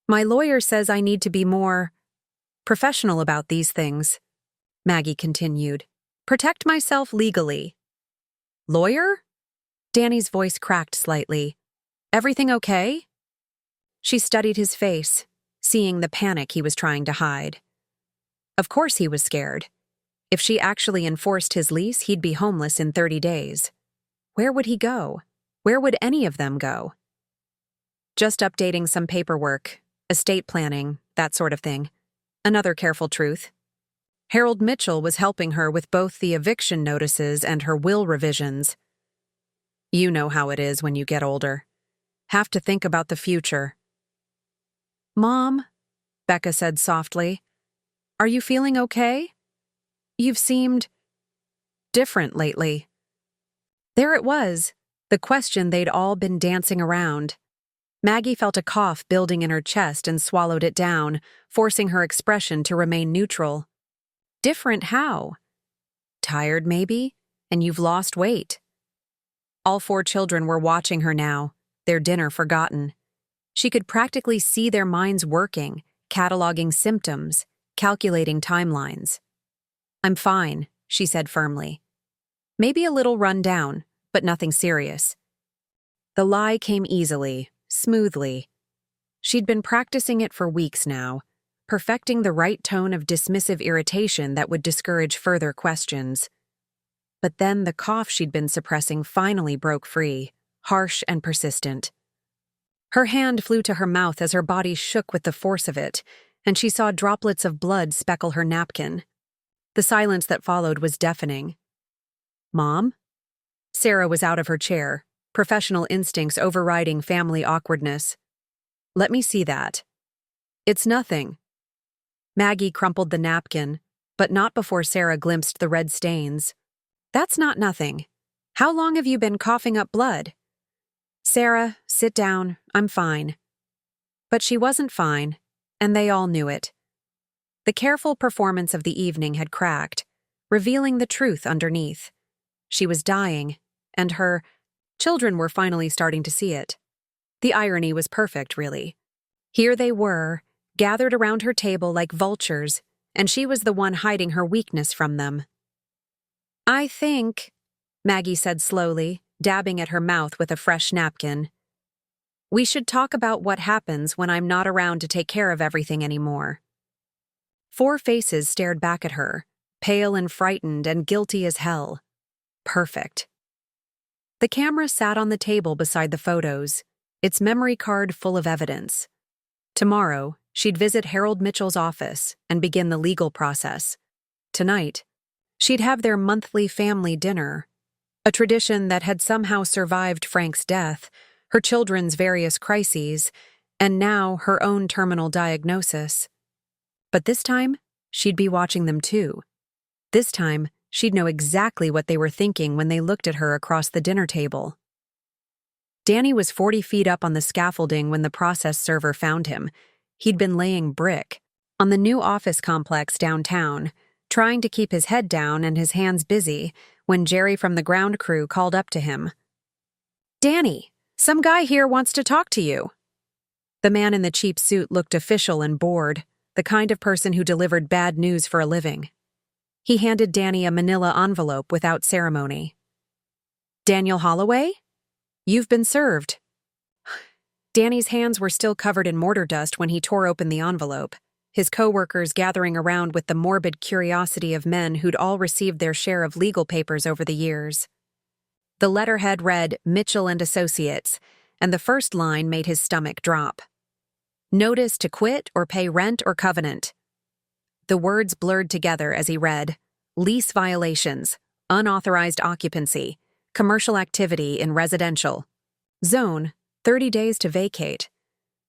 "My lawyer says I need to be more professional about these things," Maggie continued. "Protect myself legally." "Lawyer?" Danny's voice cracked slightly. "Everything okay?" She studied his face, seeing the panic he was trying to hide. Of course he was scared. If she actually enforced his lease, he'd be homeless in 30 days. Where would he go? Where would any of them go? "Just updating some paperwork, estate planning, that sort of thing." Another careful truth. Harold Mitchell was helping her with both the eviction notices and her will revisions. "You know how it is when you get older. Have to think about the future." "Mom," Becca said softly, "are you feeling okay? You've seemed different lately." There it was, the question they'd all been dancing around. Maggie felt a cough building in her chest and swallowed it down, forcing her expression to remain neutral. "Different how?" "Tired, maybe? And you've lost weight." All four children were watching her now, their dinner forgotten. She could practically see their minds working, cataloging symptoms, calculating timelines. "I'm fine," she said firmly. "Maybe a little run down, but nothing serious." The lie came easily, smoothly. She'd been practicing it for weeks now, perfecting the right tone of dismissive irritation that would discourage further questions. But then the cough she'd been suppressing finally broke free, harsh and persistent. Her hand flew to her mouth as her body shook with the force of it, and she saw droplets of blood speckle her napkin. The silence that followed was deafening. "Mom?" Sarah was out of her chair, professional instincts overriding family awkwardness. "Let me see that." "It's nothing." Maggie crumpled the napkin, but not before Sarah glimpsed the red stains. "That's not nothing. How long have you been coughing up blood?" "Sarah, sit down. I'm fine." But she wasn't fine, and they all knew it. The careful performance of the evening had cracked, revealing the truth underneath. She was dying, and her children were finally starting to see it. The irony was perfect, really. Here they were, gathered around her table like vultures, and she was the one hiding her weakness from them. "I think," Maggie said slowly, dabbing at her mouth with a fresh napkin, "we should talk about what happens when I'm not around to take care of everything anymore." 4 faces stared back at her, pale and frightened and guilty as hell. Perfect. The camera sat on the table beside the photos, its memory card full of evidence. Tomorrow, she'd visit Harold Mitchell's office and begin the legal process. Tonight, she'd have their monthly family dinner, a tradition that had somehow survived Frank's death, her children's various crises, and now her own terminal diagnosis. But this time, she'd be watching them too. This time, she'd know exactly what they were thinking when they looked at her across the dinner table. Danny was 40 feet up on the scaffolding when the process server found him. He'd been laying brick on the new office complex downtown, trying to keep his head down and his hands busy when Jerry from the ground crew called up to him. "Danny, some guy here wants to talk to you." The man in the cheap suit looked official and bored, the kind of person who delivered bad news for a living. He handed Danny a manila envelope without ceremony. "Daniel Holloway? You've been served." Danny's hands were still covered in mortar dust when he tore open the envelope, his co-workers gathering around with the morbid curiosity of men who'd all received their share of legal papers over the years. The letterhead read Mitchell and Associates, and the first line made his stomach drop. "Notice to quit or pay rent or covenant." The words blurred together as he read, "Lease violations, unauthorized occupancy, commercial activity in residential zone, 30 days to vacate."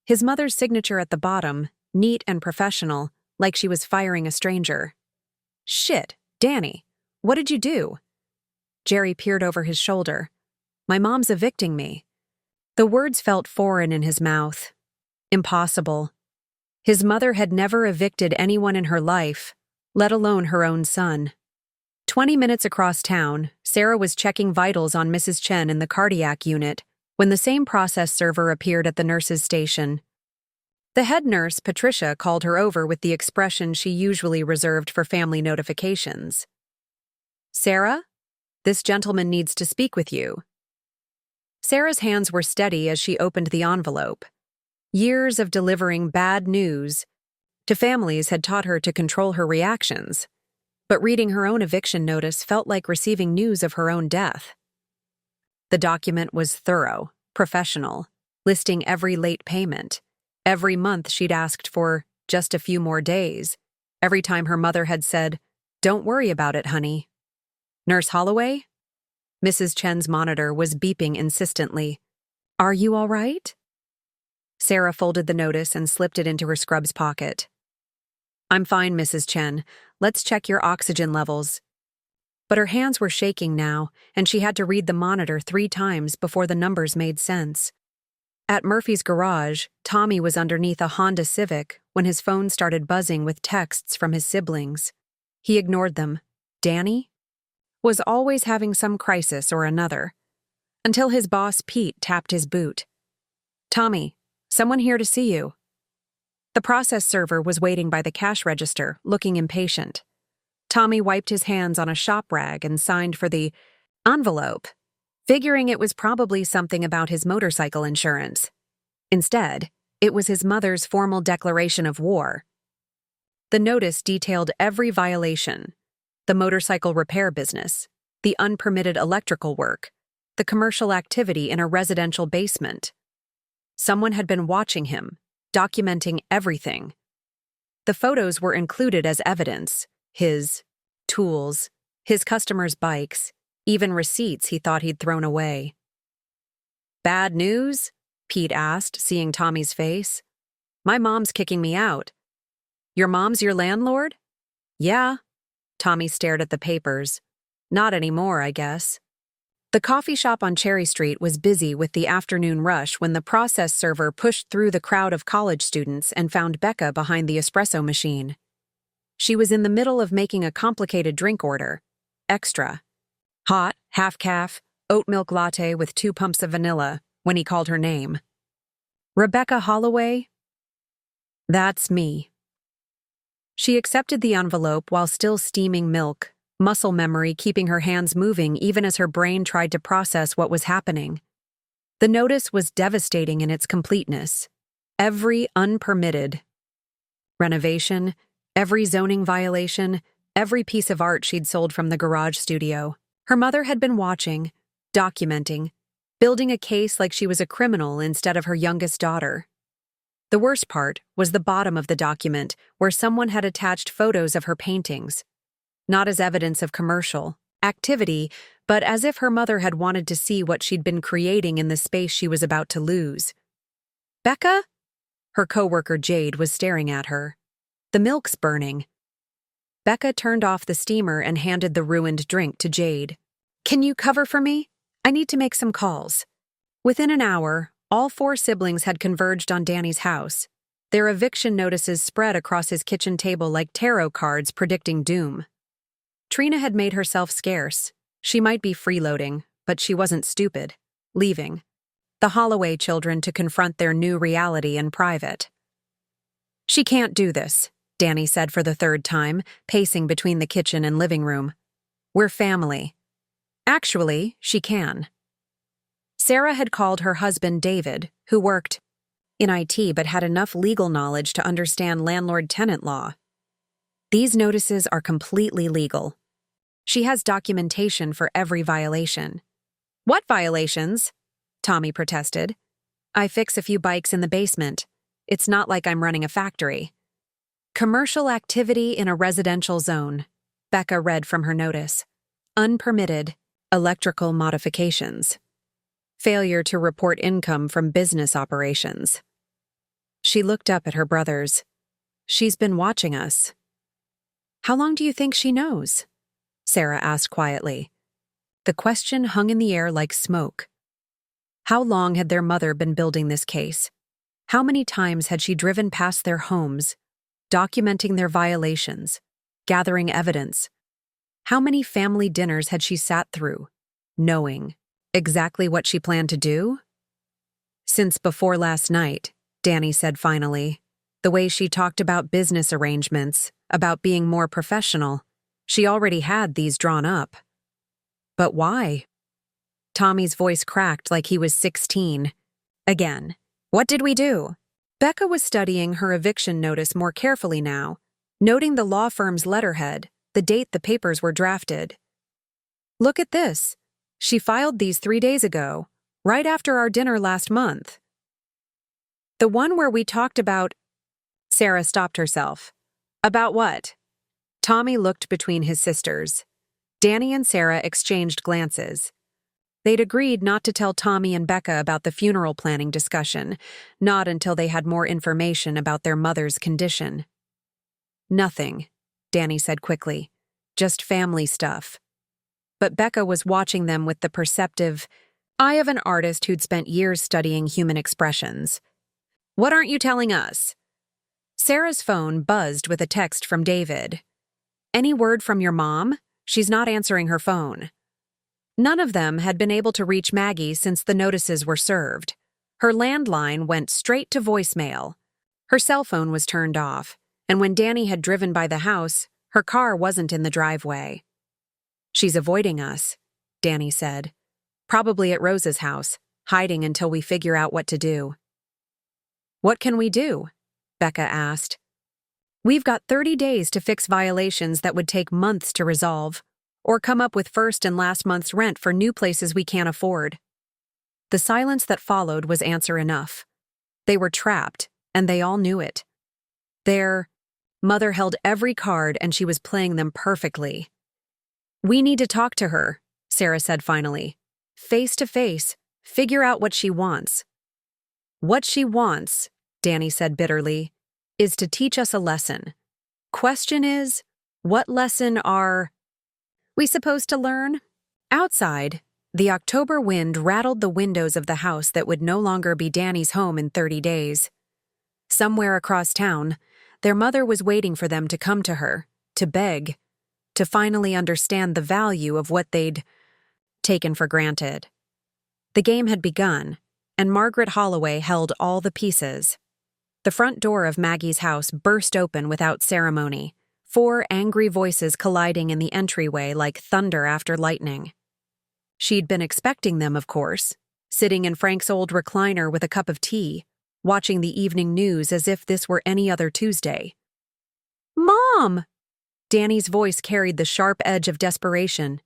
His mother's signature at the bottom, neat and professional, like she was firing a stranger. "Shit, Danny, what did you do?" Jerry peered over his shoulder. "My mom's evicting me." The words felt foreign in his mouth. Impossible. His mother had never evicted anyone in her life, let alone her own son. 20 minutes across town, Sarah was checking vitals on Mrs. Chen in the cardiac unit when the same process server appeared at the nurse's station. The head nurse, Patricia, called her over with the expression she usually reserved for family notifications. "Sarah, this gentleman needs to speak with you." Sarah's hands were steady as she opened the envelope. Years of delivering bad news to families had taught her to control her reactions, but reading her own eviction notice felt like receiving news of her own death. The document was thorough, professional, listing every late payment. Every month she'd asked for just a few more days. Every time her mother had said, "Don't worry about it, honey." "Nurse Holloway?" Mrs. Chen's monitor was beeping insistently. "Are you all right?" Sarah folded the notice and slipped it into her scrub's pocket. "I'm fine, Mrs. Chen. Let's check your oxygen levels." But her hands were shaking now, and she had to read the monitor 3 times before the numbers made sense. At Murphy's garage, Tommy was underneath a Honda Civic when his phone started buzzing with texts from his siblings. He ignored them. Danny was always having some crisis or another, until his boss Pete tapped his boot. "Tommy, someone here to see you." The process server was waiting by the cash register, looking impatient. Tommy wiped his hands on a shop rag and signed for the envelope, figuring it was probably something about his motorcycle insurance. Instead, it was his mother's formal declaration of war. The notice detailed every violation: the motorcycle repair business, the unpermitted electrical work, the commercial activity in a residential basement. Someone had been watching him, documenting everything. The photos were included as evidence: his tools, his customers' bikes, even receipts he thought he'd thrown away. Bad news? Pete asked, seeing Tommy's face. My mom's kicking me out. Your mom's your landlord? Yeah. Tommy stared at the papers. Not anymore, I guess. The coffee shop on Cherry Street was busy with the afternoon rush when the process server pushed through the crowd of college students and found Becca behind the espresso machine. She was in the middle of making a complicated drink order. Extra. Hot, half-calf, oat milk latte with 2 pumps of vanilla, when he called her name. Rebecca Holloway? That's me. She accepted the envelope while still steaming milk, muscle memory keeping her hands moving even as her brain tried to process what was happening. The notice was devastating in its completeness. Every unpermitted renovation, every zoning violation, every piece of art she'd sold from the garage studio. Her mother had been watching, documenting, building a case like she was a criminal instead of her youngest daughter. The worst part was the bottom of the document, where someone had attached photos of her paintings, not as evidence of commercial activity, but as if her mother had wanted to see what she'd been creating in the space she was about to lose. Becca? Her coworker Jade was staring at her. The milk's burning. Becca turned off the steamer and handed the ruined drink to Jade. Can you cover for me? I need to make some calls. Within an hour, all 4 siblings had converged on Danny's house. Their eviction notices spread across his kitchen table like tarot cards predicting doom. Trina had made herself scarce. She might be freeloading, but she wasn't stupid. Leaving. The Holloway children to confront their new reality in private. She can't do this, Danny said for the 3rd time, pacing between the kitchen and living room. We're family. Actually, she can. Sarah had called her husband David, who worked in IT but had enough legal knowledge to understand landlord-tenant law. These notices are completely legal. She has documentation for every violation. What violations? Tommy protested. I fix a few bikes in the basement. It's not like I'm running a factory. Commercial activity in a residential zone, Becca read from her notice. Unpermitted electrical modifications. Failure to report income from business operations. She looked up at her brothers. She's been watching us. How long do you think she knows? Sarah asked quietly. The question hung in the air like smoke. How long had their mother been building this case? How many times had she driven past their homes, documenting their violations, gathering evidence? How many family dinners had she sat through, knowing exactly what she planned to do? Since before last night, Danny said finally, the way she talked about business arrangements, about being more professional, she already had these drawn up. But why? Tommy's voice cracked like he was 16. Again, what did we do? Becca was studying her eviction notice more carefully now, noting the law firm's letterhead, the date the papers were drafted. Look at this. She filed these 3 days ago, right after our dinner last month. The one where we talked about... Sarah stopped herself. About what? Tommy looked between his sisters. Danny and Sarah exchanged glances. They'd agreed not to tell Tommy and Becca about the funeral planning discussion, not until they had more information about their mother's condition. Nothing, Danny said quickly. Just family stuff. But Becca was watching them with the perceptive eye of an artist who'd spent years studying human expressions. What aren't you telling us? Sarah's phone buzzed with a text from David. Any word from your mom? She's not answering her phone. None of them had been able to reach Maggie since the notices were served. Her landline went straight to voicemail. Her cell phone was turned off, and when Danny had driven by the house, her car wasn't in the driveway. She's avoiding us, Danny said. Probably at Rose's house, hiding until we figure out what to do. What can we do? Becca asked. We've got 30 days to fix violations that would take months to resolve, or come up with first and last month's rent for new places we can't afford. The silence that followed was answer enough. They were trapped, and they all knew it. Their mother held every card and she was playing them perfectly. We need to talk to her, Sarah said finally. Face to face, Figure out what she wants. What she wants, Danny said bitterly, is to teach us a lesson. Question is, what lesson are we supposed to learn? Outside, the October wind rattled the windows of the house that would no longer be Danny's home in 30 days. Somewhere across town, their mother was waiting for them to come to her, to beg, to finally understand the value of what they'd taken for granted. The game had begun, and Margaret Holloway held all the pieces. The front door of Maggie's house burst open without ceremony, 4 angry voices colliding in the entryway like thunder after lightning. She'd been expecting them, of course, sitting in Frank's old recliner with a cup of tea, watching the evening news as if this were any other Tuesday. "Mom!" Danny's voice carried the sharp edge of desperation.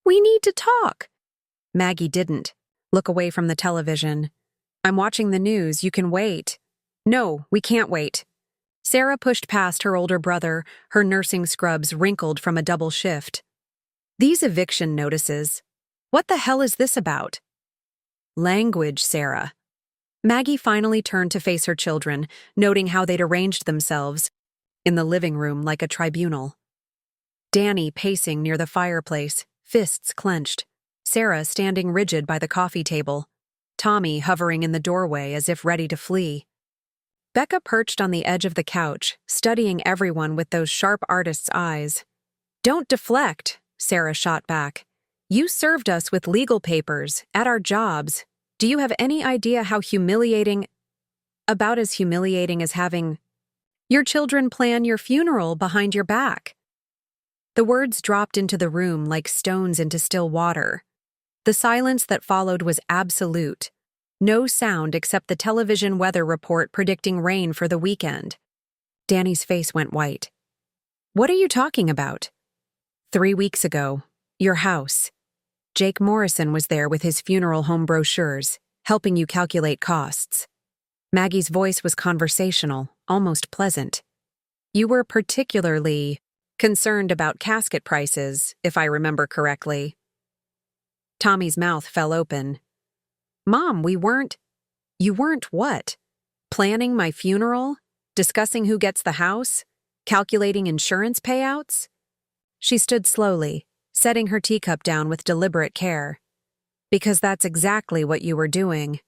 "We need to talk." Maggie didn't look away from the television. "I'm watching the news, you can wait." "No, we can't wait." Sarah pushed past her older brother, her nursing scrubs wrinkled from a double shift. "These eviction notices. What the hell is this about?" "Language, Sarah." Maggie finally turned to face her children, noting how they'd arranged themselves in the living room like a tribunal. Danny pacing near the fireplace, fists clenched. Sarah standing rigid by the coffee table. Tommy hovering in the doorway as if ready to flee. Becca perched on the edge of the couch, studying everyone with those sharp artist's eyes. "Don't deflect," Sarah shot back. "You served us with legal papers, at our jobs. Do you have any idea how humiliating, about as humiliating as having your children plan your funeral behind your back?" The words dropped into the room like stones into still water. The silence that followed was absolute. No sound except the television weather report predicting rain for the weekend. Danny's face went white. "What are you talking about?" 3 weeks ago, your house. Jake Morrison was there with his funeral home brochures, helping you calculate costs. Maggie's voice was conversational, almost pleasant. "You were particularly concerned about casket prices, if I remember correctly." Tommy's mouth fell open. "Mom, You weren't what? Planning my funeral? Discussing who gets the house? Calculating insurance payouts?" She stood slowly, setting her teacup down with deliberate care. "Because that's exactly what you were doing."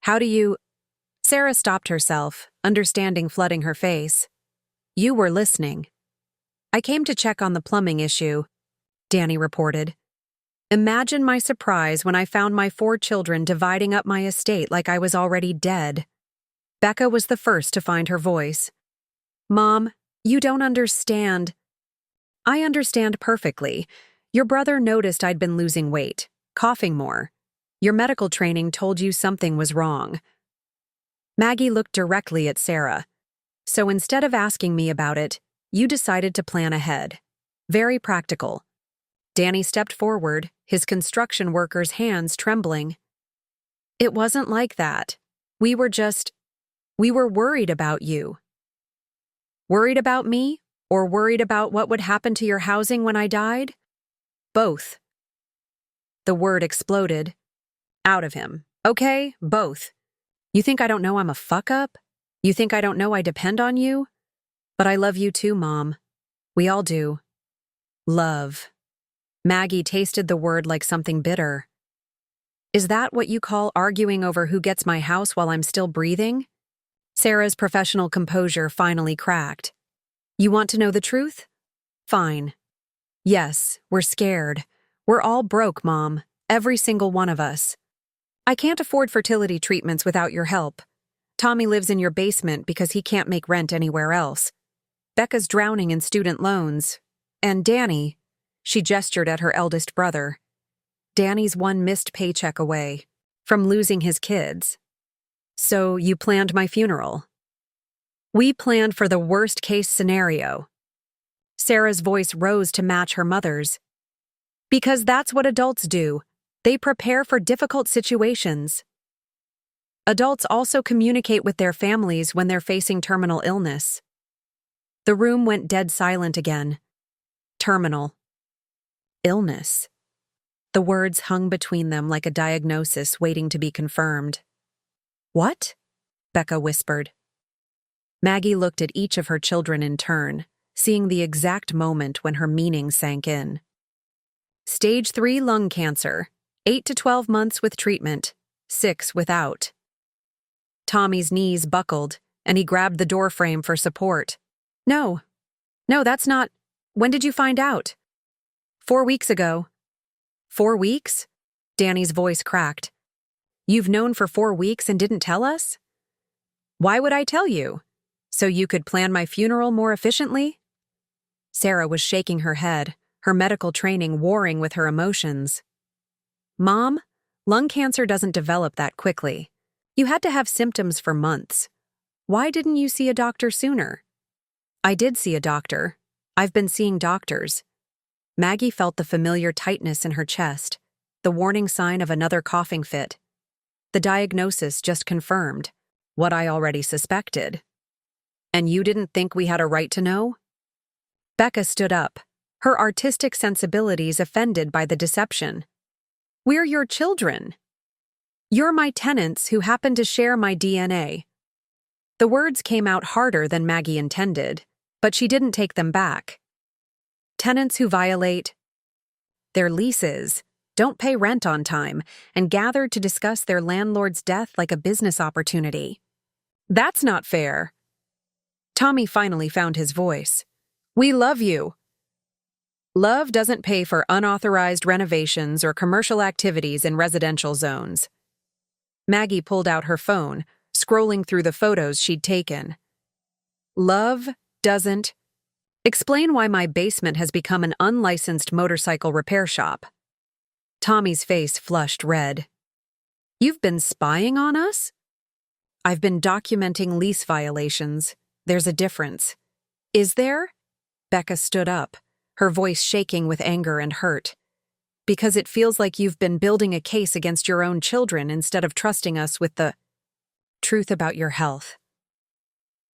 "How do you—" Sarah stopped herself, understanding flooding her face. "You were listening." "I came to check on the plumbing issue," Danny reported. "Imagine my surprise when I found my 4 children dividing up my estate like I was already dead." Becca was the first to find her voice. "Mom, you don't understand." "I understand perfectly. Your brother noticed I'd been losing weight, coughing more. Your medical training told you something was wrong." Maggie looked directly at Sarah. "So instead of asking me about it, you decided to plan ahead. Very practical." Danny stepped forward, his construction worker's hands trembling. "It wasn't like that. We were worried about you." "Worried about me? Or worried about what would happen to your housing when I died?" "Both." The word exploded out of him. "Okay, both. You think I don't know I'm a fuck-up? You think I don't know I depend on you? But I love you too, Mom. We all do." Love. Maggie tasted the word like something bitter. "Is that what you call arguing over who gets my house while I'm still breathing?" Sarah's professional composure finally cracked. "You want to know the truth? Fine. Yes, we're scared. We're all broke, Mom. Every single one of us. I can't afford fertility treatments without your help. Tommy lives in your basement because he can't make rent anywhere else. Becca's drowning in student loans. And Danny," she gestured at her eldest brother, "Danny's one missed paycheck away from losing his kids. So you planned my funeral." "We planned for the worst-case scenario." Sarah's voice rose to match her mother's. "Because that's what adults do. They prepare for difficult situations. Adults also communicate with their families when they're facing terminal illness." The room went dead silent again. Terminal illness. The words hung between them like a diagnosis waiting to be confirmed. "What?" Becca whispered. Maggie looked at each of her children in turn, seeing the exact moment when her meaning sank in. Stage 3 lung cancer, 8 to 12 months with treatment, 6 without. Tommy's knees buckled, and he grabbed the doorframe for support. No, that's not. When did you find out?" 4 weeks ago. 4 weeks? Danny's voice cracked. You've known for 4 weeks and didn't tell us? Why would I tell you? So you could plan my funeral more efficiently? Sarah was shaking her head, her medical training warring with her emotions. Mom, lung cancer doesn't develop that quickly. You had to have symptoms for months. Why didn't you see a doctor sooner? I did see a doctor. I've been seeing doctors. Maggie felt the familiar tightness in her chest, the warning sign of another coughing fit. The diagnosis just confirmed what I already suspected. And you didn't think we had a right to know? Becca stood up, her artistic sensibilities offended by the deception. We're your children. You're my tenants who happen to share my DNA. The words came out harder than Maggie intended, but she didn't take them back. Tenants who violate their leases, don't pay rent on time, and gather to discuss their landlord's death like a business opportunity. That's not fair. Tommy finally found his voice. We love you. Love doesn't pay for unauthorized renovations or commercial activities in residential zones. Maggie pulled out her phone, scrolling through the photos she'd taken. Love doesn't. Explain why my basement has become an unlicensed motorcycle repair shop. Tommy's face flushed red. You've been spying on us? I've been documenting lease violations. There's a difference. Is there? Becca stood up, her voice shaking with anger and hurt. Because it feels like you've been building a case against your own children instead of trusting us with the truth about your health.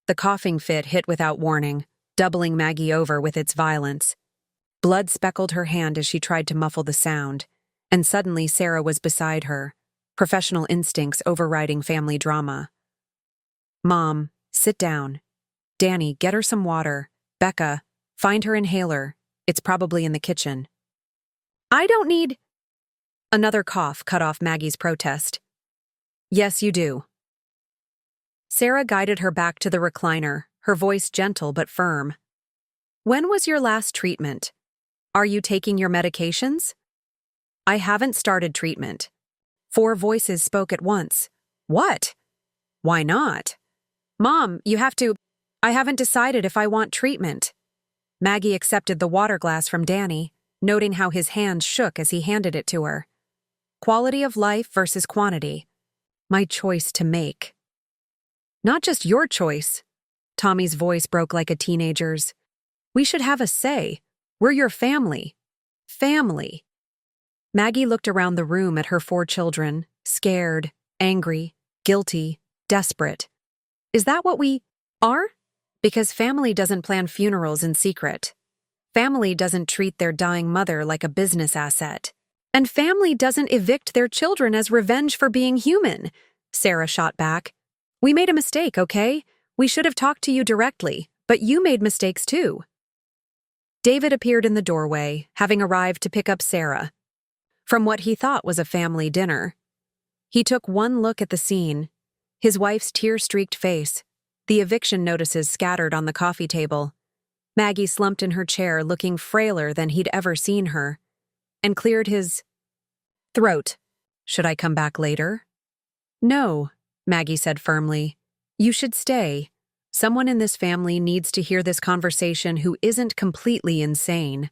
The coughing fit hit without warning, doubling Maggie over with its violence. Blood speckled her hand as she tried to muffle the sound, and suddenly Sarah was beside her, professional instincts overriding family drama. Mom, sit down. Danny, get her some water. Becca, find her inhaler. It's probably in the kitchen. I don't need... Another cough cut off Maggie's protest. Yes, you do. Sarah guided her back to the recliner, her voice gentle but firm. When was your last treatment? Are you taking your medications? I haven't started treatment. 4 voices spoke at once. What? Why not? Mom, you have to... I haven't decided if I want treatment. Maggie accepted the water glass from Danny, noting how his hands shook as he handed it to her. Quality of life versus quantity. My choice to make. Not just your choice. Tommy's voice broke like a teenager's. We should have a say. We're your family. Family. Maggie looked around the room at her 4 children, scared, angry, guilty, desperate. Is that what we are? Because family doesn't plan funerals in secret. Family doesn't treat their dying mother like a business asset. And family doesn't evict their children as revenge for being human, Sarah shot back. We made a mistake, okay? We should have talked to you directly, but you made mistakes too. David appeared in the doorway, having arrived to pick up Sarah from what he thought was a family dinner. He took one look at the scene, his wife's tear-streaked face, the eviction notices scattered on the coffee table. Maggie slumped in her chair, looking frailer than he'd ever seen her, and cleared his throat. Should I come back later? No, Maggie said firmly. You should stay. Someone in this family needs to hear this conversation who isn't completely insane.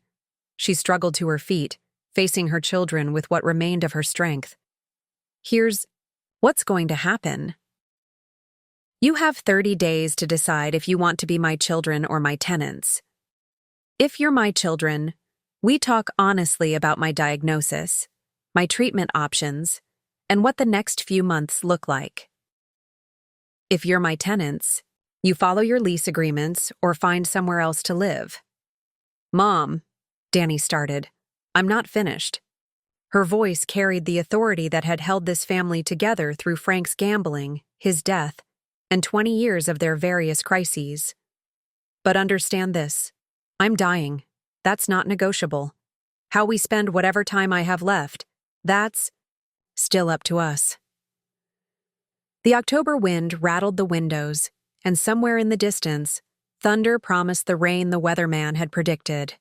She struggled to her feet, facing her children with what remained of her strength. Here's what's going to happen. You have 30 days to decide if you want to be my children or my tenants. If you're my children, we talk honestly about my diagnosis, my treatment options, and what the next few months look like. If you're my tenants, you follow your lease agreements or find somewhere else to live. Mom, Danny started. I'm not finished. Her voice carried the authority that had held this family together through Frank's gambling, his death, and 20 years of their various crises. But understand this. I'm dying. That's not negotiable. How we spend whatever time I have left, that's still up to us. The October wind rattled the windows, and somewhere in the distance, thunder promised the rain the weatherman had predicted.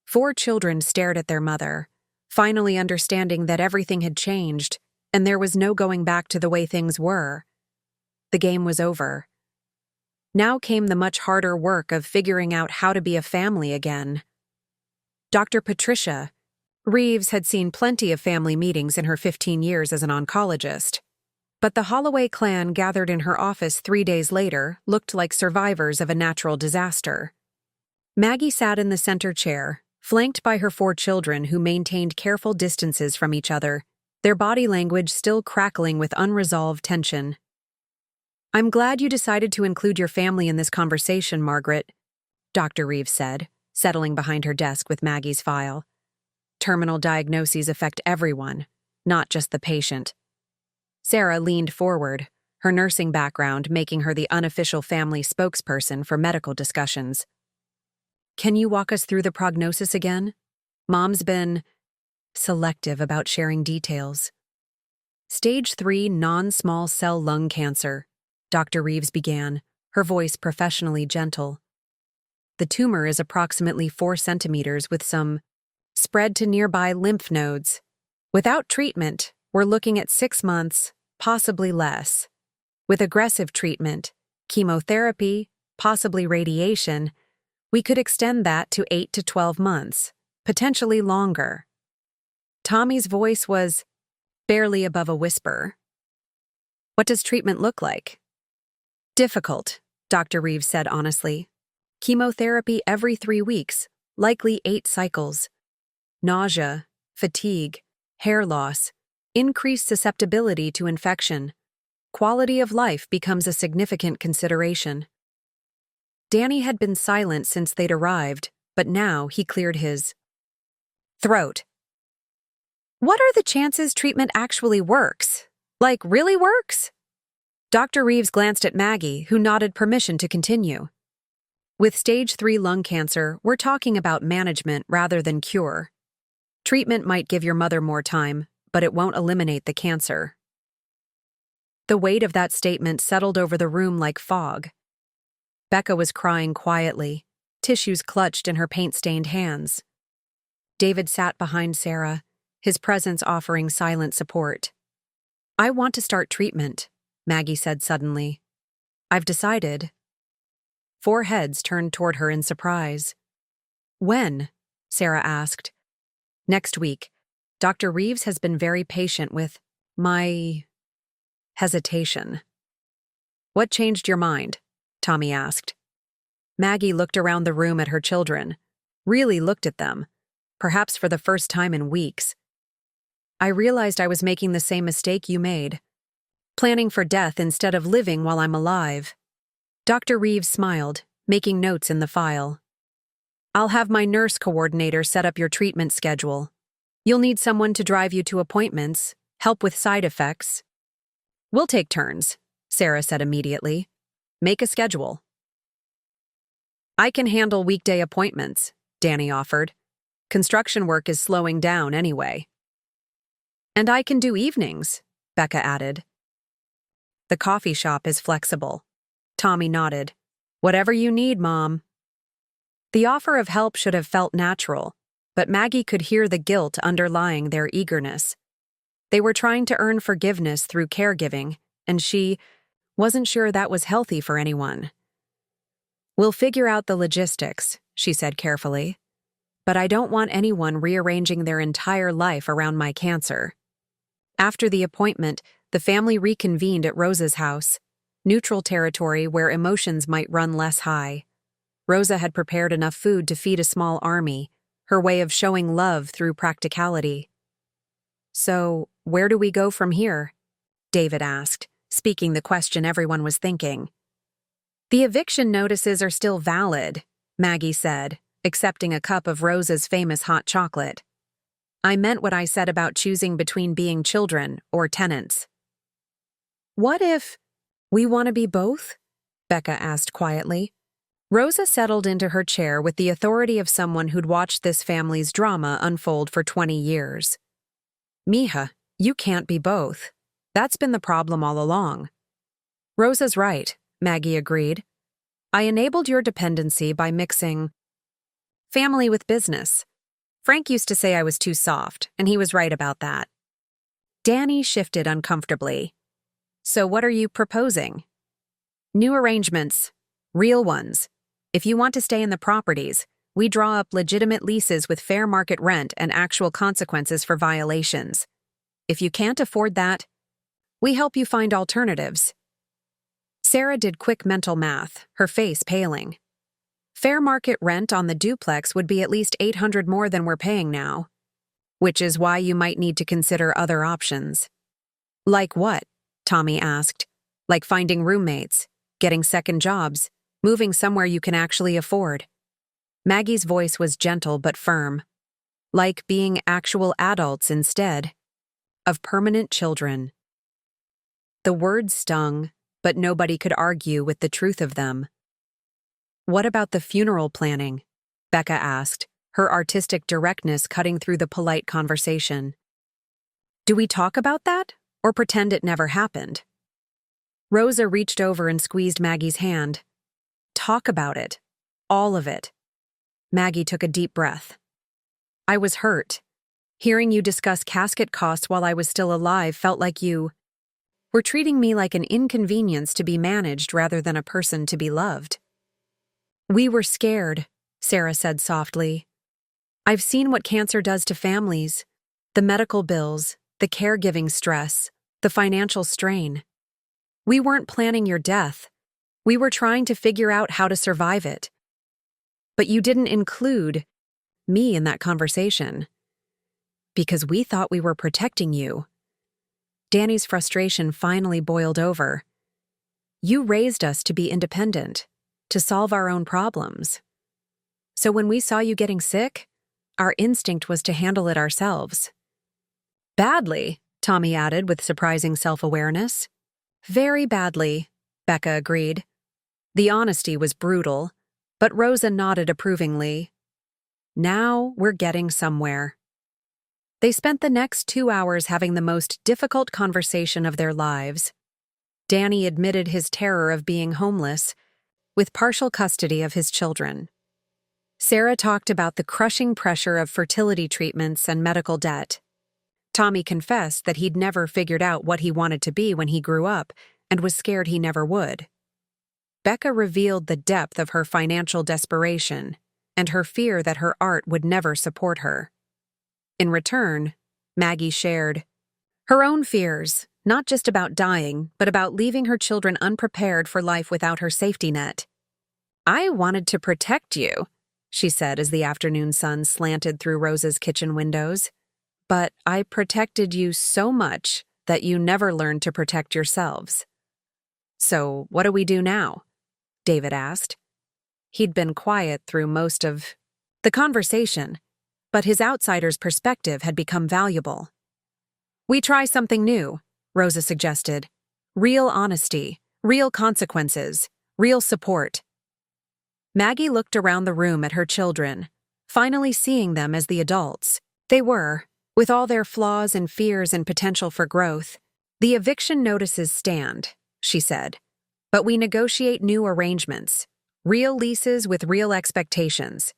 4 children stared at their mother, finally understanding that everything had changed, and there was no going back to the way things were. The game was over. Now came the much harder work of figuring out how to be a family again. Dr. Patricia Reeves had seen plenty of family meetings in her 15 years as an oncologist, but the Holloway clan gathered in her office 3 days later looked like survivors of a natural disaster. Maggie sat in the center chair, flanked by her 4 children who maintained careful distances from each other, their body language still crackling with unresolved tension. "I'm glad you decided to include your family in this conversation, Margaret," Dr. Reeves said, settling behind her desk with Maggie's file. "Terminal diagnoses affect everyone, not just the patient." Sarah leaned forward, her nursing background making her the unofficial family spokesperson for medical discussions. "Can you walk us through the prognosis again? Mom's been selective about sharing details." "Stage 3 non-small cell lung cancer," Dr. Reeves began, her voice professionally gentle. "The tumor is approximately 4 centimeters with some spread to nearby lymph nodes. Without treatment, we're looking at 6 months, possibly less. With aggressive treatment, chemotherapy, possibly radiation, we could extend that to 8 to 12 months, potentially longer." Tommy's voice was barely above a whisper. "What does treatment look like?" "Difficult," Dr. Reeves said honestly. "Chemotherapy every 3 weeks, likely 8 cycles. Nausea, fatigue, hair loss, increased susceptibility to infection. Quality of life becomes a significant consideration." Danny had been silent since they'd arrived, but now he cleared his throat. "What are the chances treatment actually works? Like, really works?" Dr. Reeves glanced at Maggie, who nodded permission to continue. "With stage 3 lung cancer, we're talking about management rather than cure. Treatment might give your mother more time, but it won't eliminate the cancer." The weight of that statement settled over the room like fog. Becca was crying quietly, tissues clutched in her paint-stained hands. David sat behind Sarah, his presence offering silent support. "I want to start treatment," Maggie said suddenly. "I've decided." 4 heads turned toward her in surprise. "When?" Sarah asked. "Next week. Dr. Reeves has been very patient with my hesitation." "What changed your mind?" Tommy asked. Maggie looked around the room at her children, really looked at them, perhaps for the first time in weeks. "I realized I was making the same mistake you made, planning for death instead of living while I'm alive." Dr. Reeves smiled, making notes in the file. "I'll have my nurse coordinator set up your treatment schedule. You'll need someone to drive you to appointments, help with side effects." "We'll take turns," Sarah said immediately. "Make a schedule." "I can handle weekday appointments," Danny offered. "Construction work is slowing down anyway." "And I can do evenings," Becca added. "The coffee shop is flexible." Tommy nodded. "Whatever you need, Mom." The offer of help should have felt natural, but Maggie could hear the guilt underlying their eagerness. They were trying to earn forgiveness through caregiving, and she wasn't sure that was healthy for anyone. "We'll figure out the logistics," she said carefully. "But I don't want anyone rearranging their entire life around my cancer." After the appointment, the family reconvened at Rosa's house, neutral territory where emotions might run less high. Rosa had prepared enough food to feed a small army, her way of showing love through practicality. "So, where do we go from here?" David asked, speaking the question everyone was thinking. "The eviction notices are still valid," Maggie said, accepting a cup of Rosa's famous hot chocolate. I meant what I said about choosing between being children or tenants. What if we want to be both? Becca asked quietly. Rosa settled into her chair with the authority of someone who'd watched this family's drama unfold for 20 years. Mija, you can't be both. That's been the problem all along. Rosa's right, Maggie agreed. I enabled your dependency by mixing family with business. Frank used to say I was too soft, and he was right about that. Danny shifted uncomfortably. So what are you proposing? New arrangements. Real ones. If you want to stay in the properties, we draw up legitimate leases with fair market rent and actual consequences for violations. If you can't afford that, we help you find alternatives. Sarah did quick mental math, her face paling. Fair market rent on the duplex would be at least $800 more than we're paying now. Which is why you might need to consider other options. Like what? Tommy asked. Like finding roommates, getting second jobs, moving somewhere you can actually afford. Maggie's voice was gentle but firm. Like being actual adults instead of permanent children. The words stung, but nobody could argue with the truth of them. What about the funeral planning? Becca asked, her artistic directness cutting through the polite conversation. Do we talk about that, or pretend it never happened? Rosa reached over and squeezed Maggie's hand. Talk about it. All of it. Maggie took a deep breath. I was hurt. Hearing you discuss casket costs while I was still alive felt like you were treating me like an inconvenience to be managed rather than a person to be loved. We were scared, Sarah said softly. I've seen what cancer does to families. The medical bills, the caregiving stress, the financial strain. We weren't planning your death. We were trying to figure out how to survive it. But you didn't include me in that conversation. Because we thought we were protecting you. Danny's frustration finally boiled over. You raised us to be independent, to solve our own problems. So when we saw you getting sick, our instinct was to handle it ourselves. Badly, Tommy added with surprising self-awareness. Very badly, Becca agreed. The honesty was brutal, but Rosa nodded approvingly. Now we're getting somewhere. They spent the next 2 hours having the most difficult conversation of their lives. Danny admitted his terror of being homeless, with partial custody of his children. Sarah talked about the crushing pressure of fertility treatments and medical debt. Tommy confessed that he'd never figured out what he wanted to be when he grew up and was scared he never would. Becca revealed the depth of her financial desperation and her fear that her art would never support her. In return, Maggie shared her own fears, not just about dying, but about leaving her children unprepared for life without her safety net. I wanted to protect you, she said as the afternoon sun slanted through Rosa's kitchen windows. But I protected you so much that you never learned to protect yourselves. So what do we do now? David asked. He'd been quiet through most of the conversation, but his outsider's perspective had become valuable. We try something new, Rosa suggested. Real honesty, real consequences, real support. Maggie looked around the room at her children, finally seeing them as the adults they were, with all their flaws and fears and potential for growth. The eviction notices stand, she said, but we negotiate new arrangements, real leases with real expectations.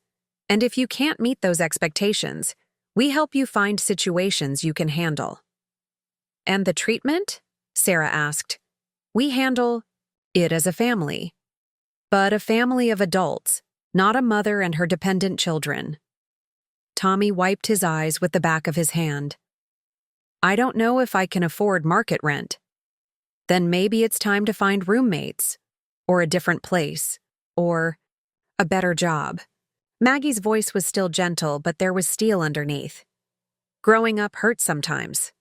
And if you can't meet those expectations, we help you find situations you can handle. And the treatment? Sarah asked. We handle it as a family. But a family of adults, not a mother and her dependent children. Tommy wiped his eyes with the back of his hand. I don't know if I can afford market rent. Then maybe it's time to find roommates, or a different place, or a better job. Maggie's voice was still gentle, but there was steel underneath. Growing up hurts sometimes.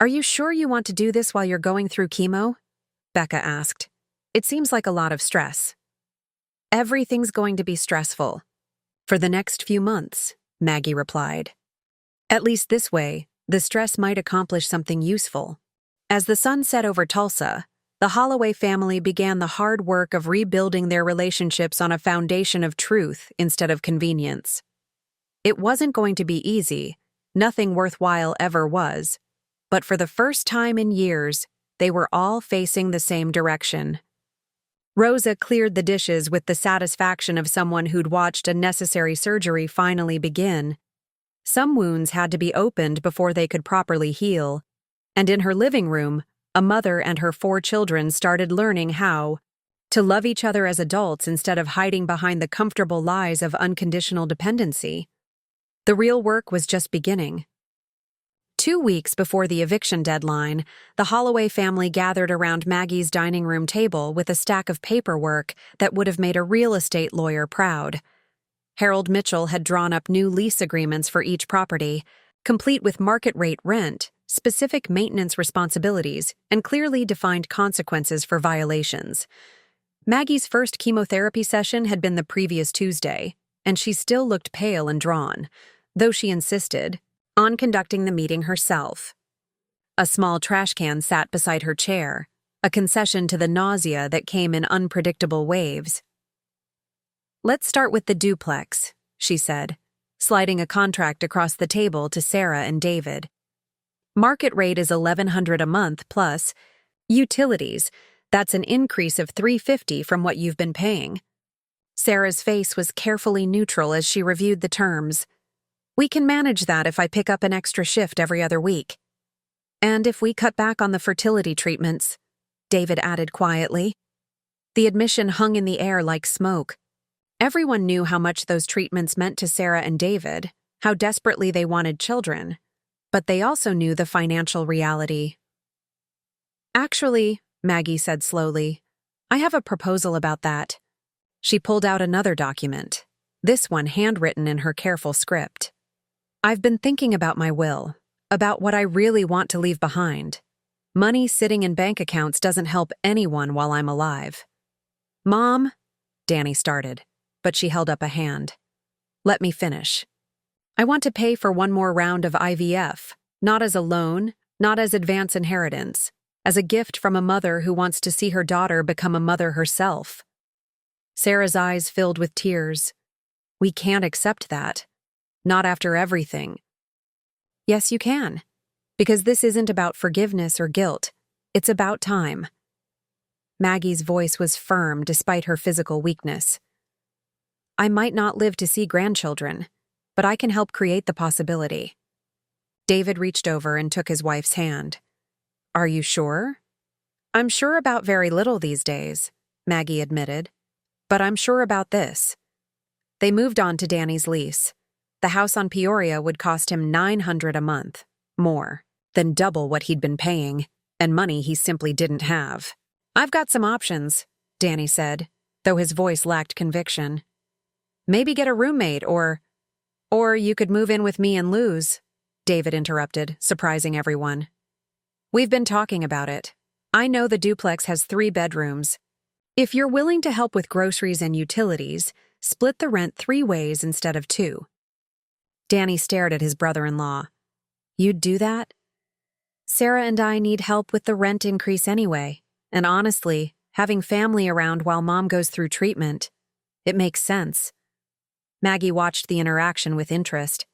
Are you sure you want to do this while you're going through chemo? Becca asked. It seems like a lot of stress. Everything's going to be stressful. For the next few months, Maggie replied. At least this way, the stress might accomplish something useful. As the sun set over Tulsa, the Holloway family began the hard work of rebuilding their relationships on a foundation of truth instead of convenience. It wasn't going to be easy, nothing worthwhile ever was, but for the first time in years, they were all facing the same direction. Rosa cleared the dishes with the satisfaction of someone who'd watched a necessary surgery finally begin. Some wounds had to be opened before they could properly heal, and in her living room, a mother and her 4 children started learning how to love each other as adults instead of hiding behind the comfortable lies of unconditional dependency. The real work was just beginning. 2 weeks before the eviction deadline, the Holloway family gathered around Maggie's dining room table with a stack of paperwork that would have made a real estate lawyer proud. Harold Mitchell had drawn up new lease agreements for each property, complete with market-rate rent, specific maintenance responsibilities, and clearly defined consequences for violations. Maggie's first chemotherapy session had been the previous Tuesday, and she still looked pale and drawn, though she insisted on conducting the meeting herself. A small trash can sat beside her chair, a concession to the nausea that came in unpredictable waves. "Let's start with the duplex," she said, sliding a contract across the table to Sarah and David. "Market rate is $1,100 a month plus utilities. That's an increase of $350 from what you've been paying." Sarah's face was carefully neutral as she reviewed the terms. "We can manage that if I pick up an extra shift every other week. And if we cut back on the fertility treatments," David added quietly. The admission hung in the air like smoke. Everyone knew how much those treatments meant to Sarah and David, how desperately they wanted children, but they also knew the financial reality. "Actually," Maggie said slowly, "I have a proposal about that." She pulled out another document, this one handwritten in her careful script. "I've been thinking about my will, about what I really want to leave behind. Money sitting in bank accounts doesn't help anyone while I'm alive." "Mom," Danny started, but she held up a hand. "Let me finish. I want to pay for one more round of IVF, not as a loan, not as advance inheritance, as a gift from a mother who wants to see her daughter become a mother herself." Sarah's eyes filled with tears. "We can't accept that. Not after everything." "Yes, you can. Because this isn't about forgiveness or guilt. It's about time." Maggie's voice was firm despite her physical weakness. "I might not live to see grandchildren, but I can help create the possibility." David reached over and took his wife's hand. "Are you sure?" "I'm sure about very little these days," Maggie admitted. "But I'm sure about this." They moved on to Danny's lease. The house on Peoria would cost him $900 a month, more than double what he'd been paying, and money he simply didn't have. "I've got some options," Danny said, though his voice lacked conviction. "Maybe get a roommate or you could move in with me and Luz," David interrupted, surprising everyone. "We've been talking about it. I know the duplex has 3 bedrooms. If you're willing to help with groceries and utilities, split the rent 3 ways instead of 2. Danny stared at his brother-in-law. "You'd do that?" "Sarah and I need help with the rent increase anyway, and honestly, having family around while Mom goes through treatment, it makes sense." Maggie watched the interaction with interest.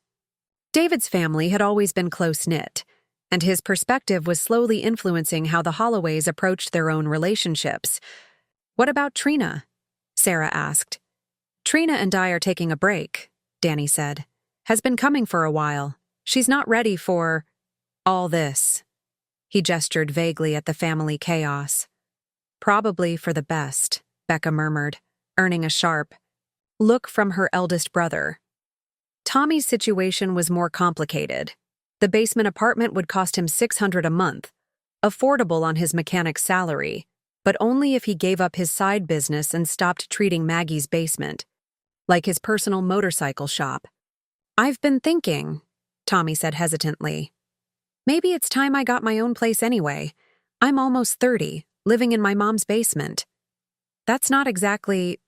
David's family had always been close-knit, and his perspective was slowly influencing how the Holloways approached their own relationships. "What about Trina?" Sarah asked. "Trina and I are taking a break," Danny said. "Has been coming for a while. She's not ready for all this." He gestured vaguely at the family chaos. "Probably for the best," Becca murmured, earning a sharp look from her eldest brother. Tommy's situation was more complicated. The basement apartment would cost him $600 a month, affordable on his mechanic's salary, but only if he gave up his side business and stopped treating Maggie's basement like his personal motorcycle shop. "I've been thinking," Tommy said hesitantly. "Maybe it's time I got my own place anyway. I'm almost 30, living in my mom's basement. That's not exactly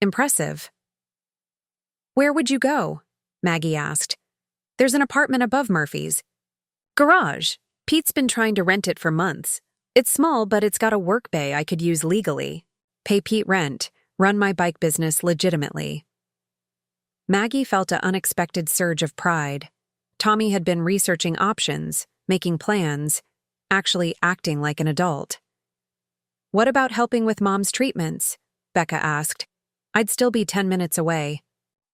impressive." "Where would you go?" Maggie asked. There's an apartment above Murphy's. Garage. Pete's been trying to rent it for months. It's small, but it's got a work bay I could use legally. Pay Pete rent, run my bike business legitimately. Maggie felt an unexpected surge of pride. Tommy had been researching options, making plans, actually acting like an adult. What about helping with Mom's treatments? Becca asked. I'd still be 10 minutes away.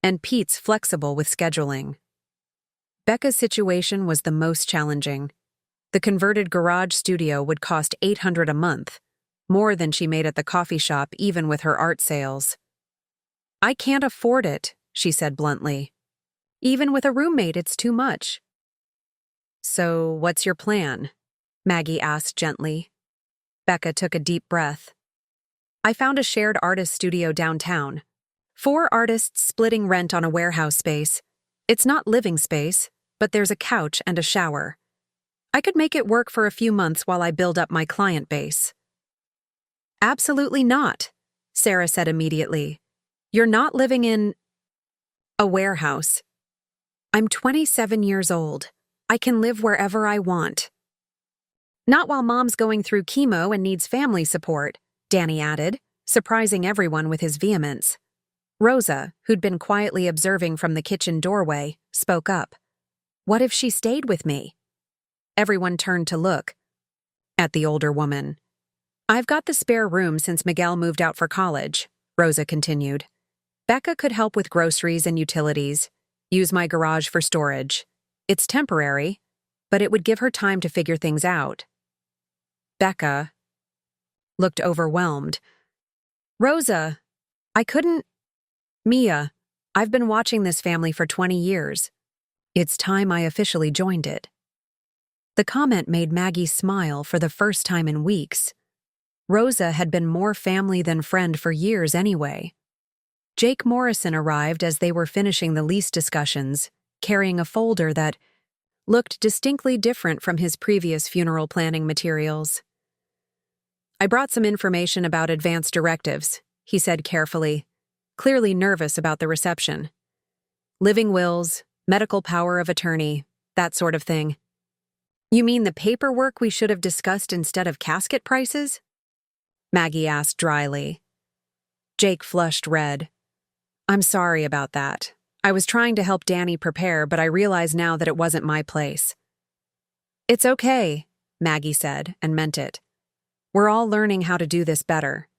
And Pete's flexible with scheduling. Becca's situation was the most challenging. The converted garage studio would cost $800 a month, more than she made at the coffee shop even with her art sales. I can't afford it, she said bluntly. Even with a roommate, it's too much. So, what's your plan? Maggie asked gently. Becca took a deep breath. I found a shared artist studio downtown. 4 artists splitting rent on a warehouse space. It's not living space, but there's a couch and a shower. I could make it work for a few months while I build up my client base. Absolutely not, Sarah said immediately. You're not living in a warehouse. I'm 27 years old. I can live wherever I want. Not while Mom's going through chemo and needs family support, Danny added, surprising everyone with his vehemence. Rosa, who'd been quietly observing from the kitchen doorway, spoke up. What if she stayed with me? Everyone turned to look at the older woman. I've got the spare room since Miguel moved out for college, Rosa continued. Becca could help with groceries and utilities, use my garage for storage. It's temporary, but it would give her time to figure things out. Becca looked overwhelmed. Rosa, I couldn't. Mia, I've been watching this family for 20 years. It's time I officially joined it. The comment made Maggie smile for the first time in weeks. Rosa had been more family than friend for years anyway. Jake Morrison arrived as they were finishing the lease discussions, carrying a folder that looked distinctly different from his previous funeral planning materials. I brought some information about advance directives, he said carefully, clearly nervous about the reception. Living wills, medical power of attorney, that sort of thing. You mean the paperwork we should have discussed instead of casket prices? Maggie asked dryly. Jake flushed red. I'm sorry about that. I was trying to help Danny prepare, but I realize now that it wasn't my place. It's okay, Maggie said, and meant it. We're all learning how to do this better.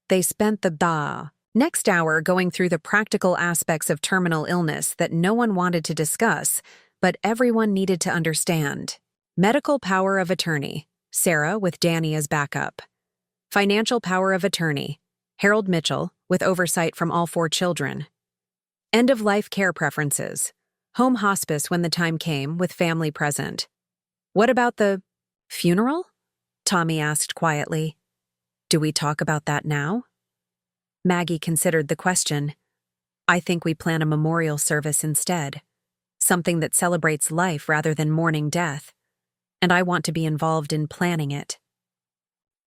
They spent the next hour going through the practical aspects of terminal illness that no one wanted to discuss, but everyone needed to understand. Medical power of attorney, Sarah with Danny as backup. Financial power of attorney, Harold Mitchell, with oversight from all 4 children. End-of-life care preferences, home hospice when the time came, with family present. What about the funeral? Tommy asked quietly. Do we talk about that now? Maggie considered the question. I think we plan a memorial service instead. Something that celebrates life rather than mourning death. And I want to be involved in planning it.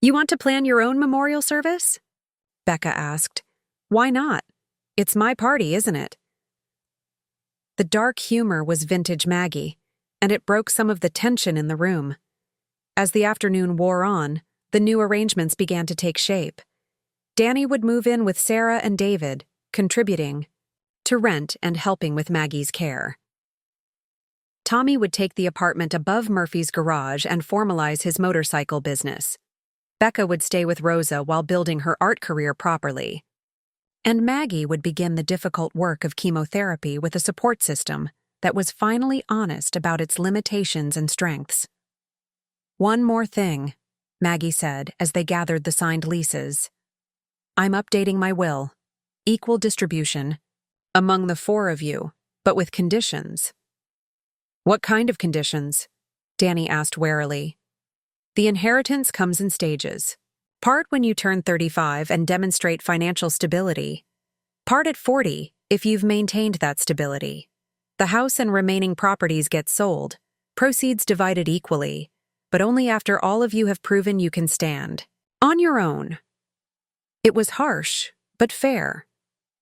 You want to plan your own memorial service? Becca asked. Why not? It's my party, isn't it? The dark humor was vintage Maggie, and it broke some of the tension in the room. As the afternoon wore on, the new arrangements began to take shape. Danny would move in with Sarah and David, contributing to rent and helping with Maggie's care. Tommy would take the apartment above Murphy's garage and formalize his motorcycle business. Becca would stay with Rosa while building her art career properly. And Maggie would begin the difficult work of chemotherapy with a support system that was finally honest about its limitations and strengths. One more thing, Maggie said as they gathered the signed leases. I'm updating my will. Equal distribution. Among the 4 of you, but with conditions. What kind of conditions? Danny asked warily. The inheritance comes in stages. Part when you turn 35 and demonstrate financial stability. Part at 40 if you've maintained that stability. The house and remaining properties get sold, proceeds divided equally, but only after all of you have proven you can stand on your own. It was harsh, but fair.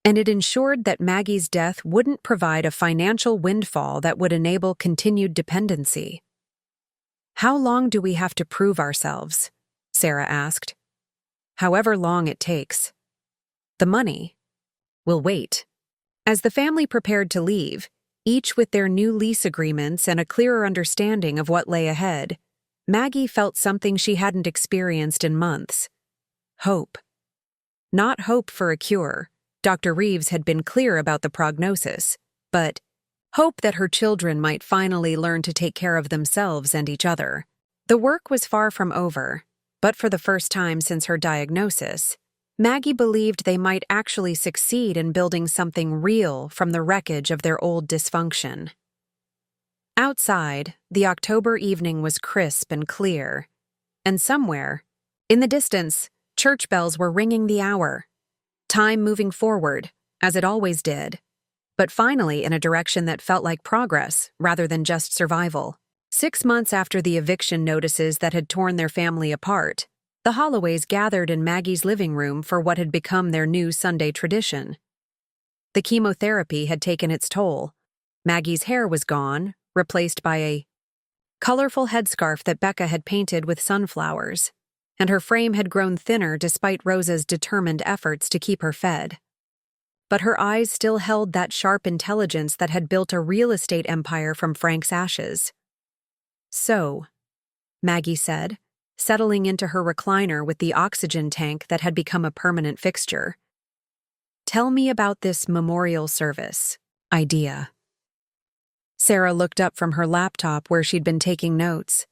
and it ensured that Maggie's death wouldn't provide a financial windfall that would enable continued dependency. "How long do we have to prove ourselves?" Sarah asked. "However long it takes. The money will wait." As the family prepared to leave, each with their new lease agreements and a clearer understanding of what lay ahead, Maggie felt something she hadn't experienced in months. Hope. Not hope for a cure. Dr. Reeves had been clear about the prognosis, but hope that her children might finally learn to take care of themselves and each other. The work was far from over, but for the first time since her diagnosis, Maggie believed they might actually succeed in building something real from the wreckage of their old dysfunction. Outside, the October evening was crisp and clear, and somewhere, in the distance, church bells were ringing the hour. Time moving forward, as it always did, but finally in a direction that felt like progress rather than just survival. 6 months after the eviction notices that had torn their family apart, the Holloways gathered in Maggie's living room for what had become their new Sunday tradition. The chemotherapy had taken its toll. Maggie's hair was gone, replaced by a colorful headscarf that Becca had painted with sunflowers, and her frame had grown thinner despite Rosa's determined efforts to keep her fed. But her eyes still held that sharp intelligence that had built a real estate empire from Frank's ashes. "So," Maggie said, settling into her recliner with the oxygen tank that had become a permanent fixture. "Tell me about this memorial service idea." Sarah looked up from her laptop where she'd been taking notes.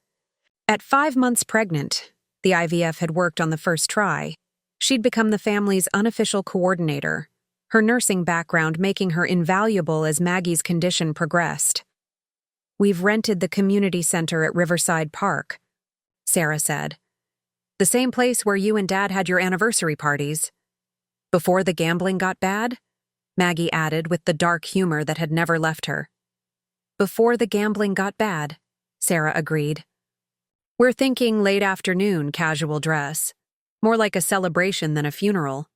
At 5 months pregnant, the IVF had worked on the first try. She'd become the family's unofficial coordinator, her nursing background making her invaluable as Maggie's condition progressed. "We've rented the community center at Riverside Park," Sarah said. "The same place where you and Dad had your anniversary parties." "Before the gambling got bad?" Maggie added with the dark humor that had never left her. "Before the gambling got bad," Sarah agreed. "We're thinking late afternoon casual dress, more like a celebration than a funeral."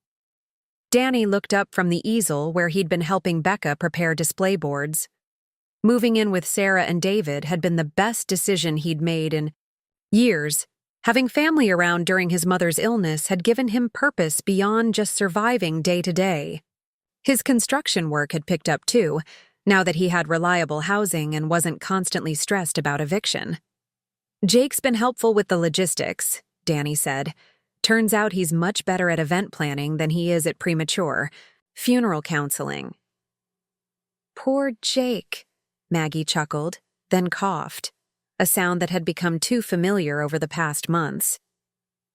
Danny looked up from the easel where he'd been helping Becca prepare display boards. Moving in with Sarah and David had been the best decision he'd made in years. Having family around during his mother's illness had given him purpose beyond just surviving day to day. His construction work had picked up too, now that he had reliable housing and wasn't constantly stressed about eviction. "Jake's been helpful with the logistics," Danny said. "Turns out he's much better at event planning than he is at premature funeral counseling." "Poor Jake," Maggie chuckled, then coughed, a sound that had become too familiar over the past months.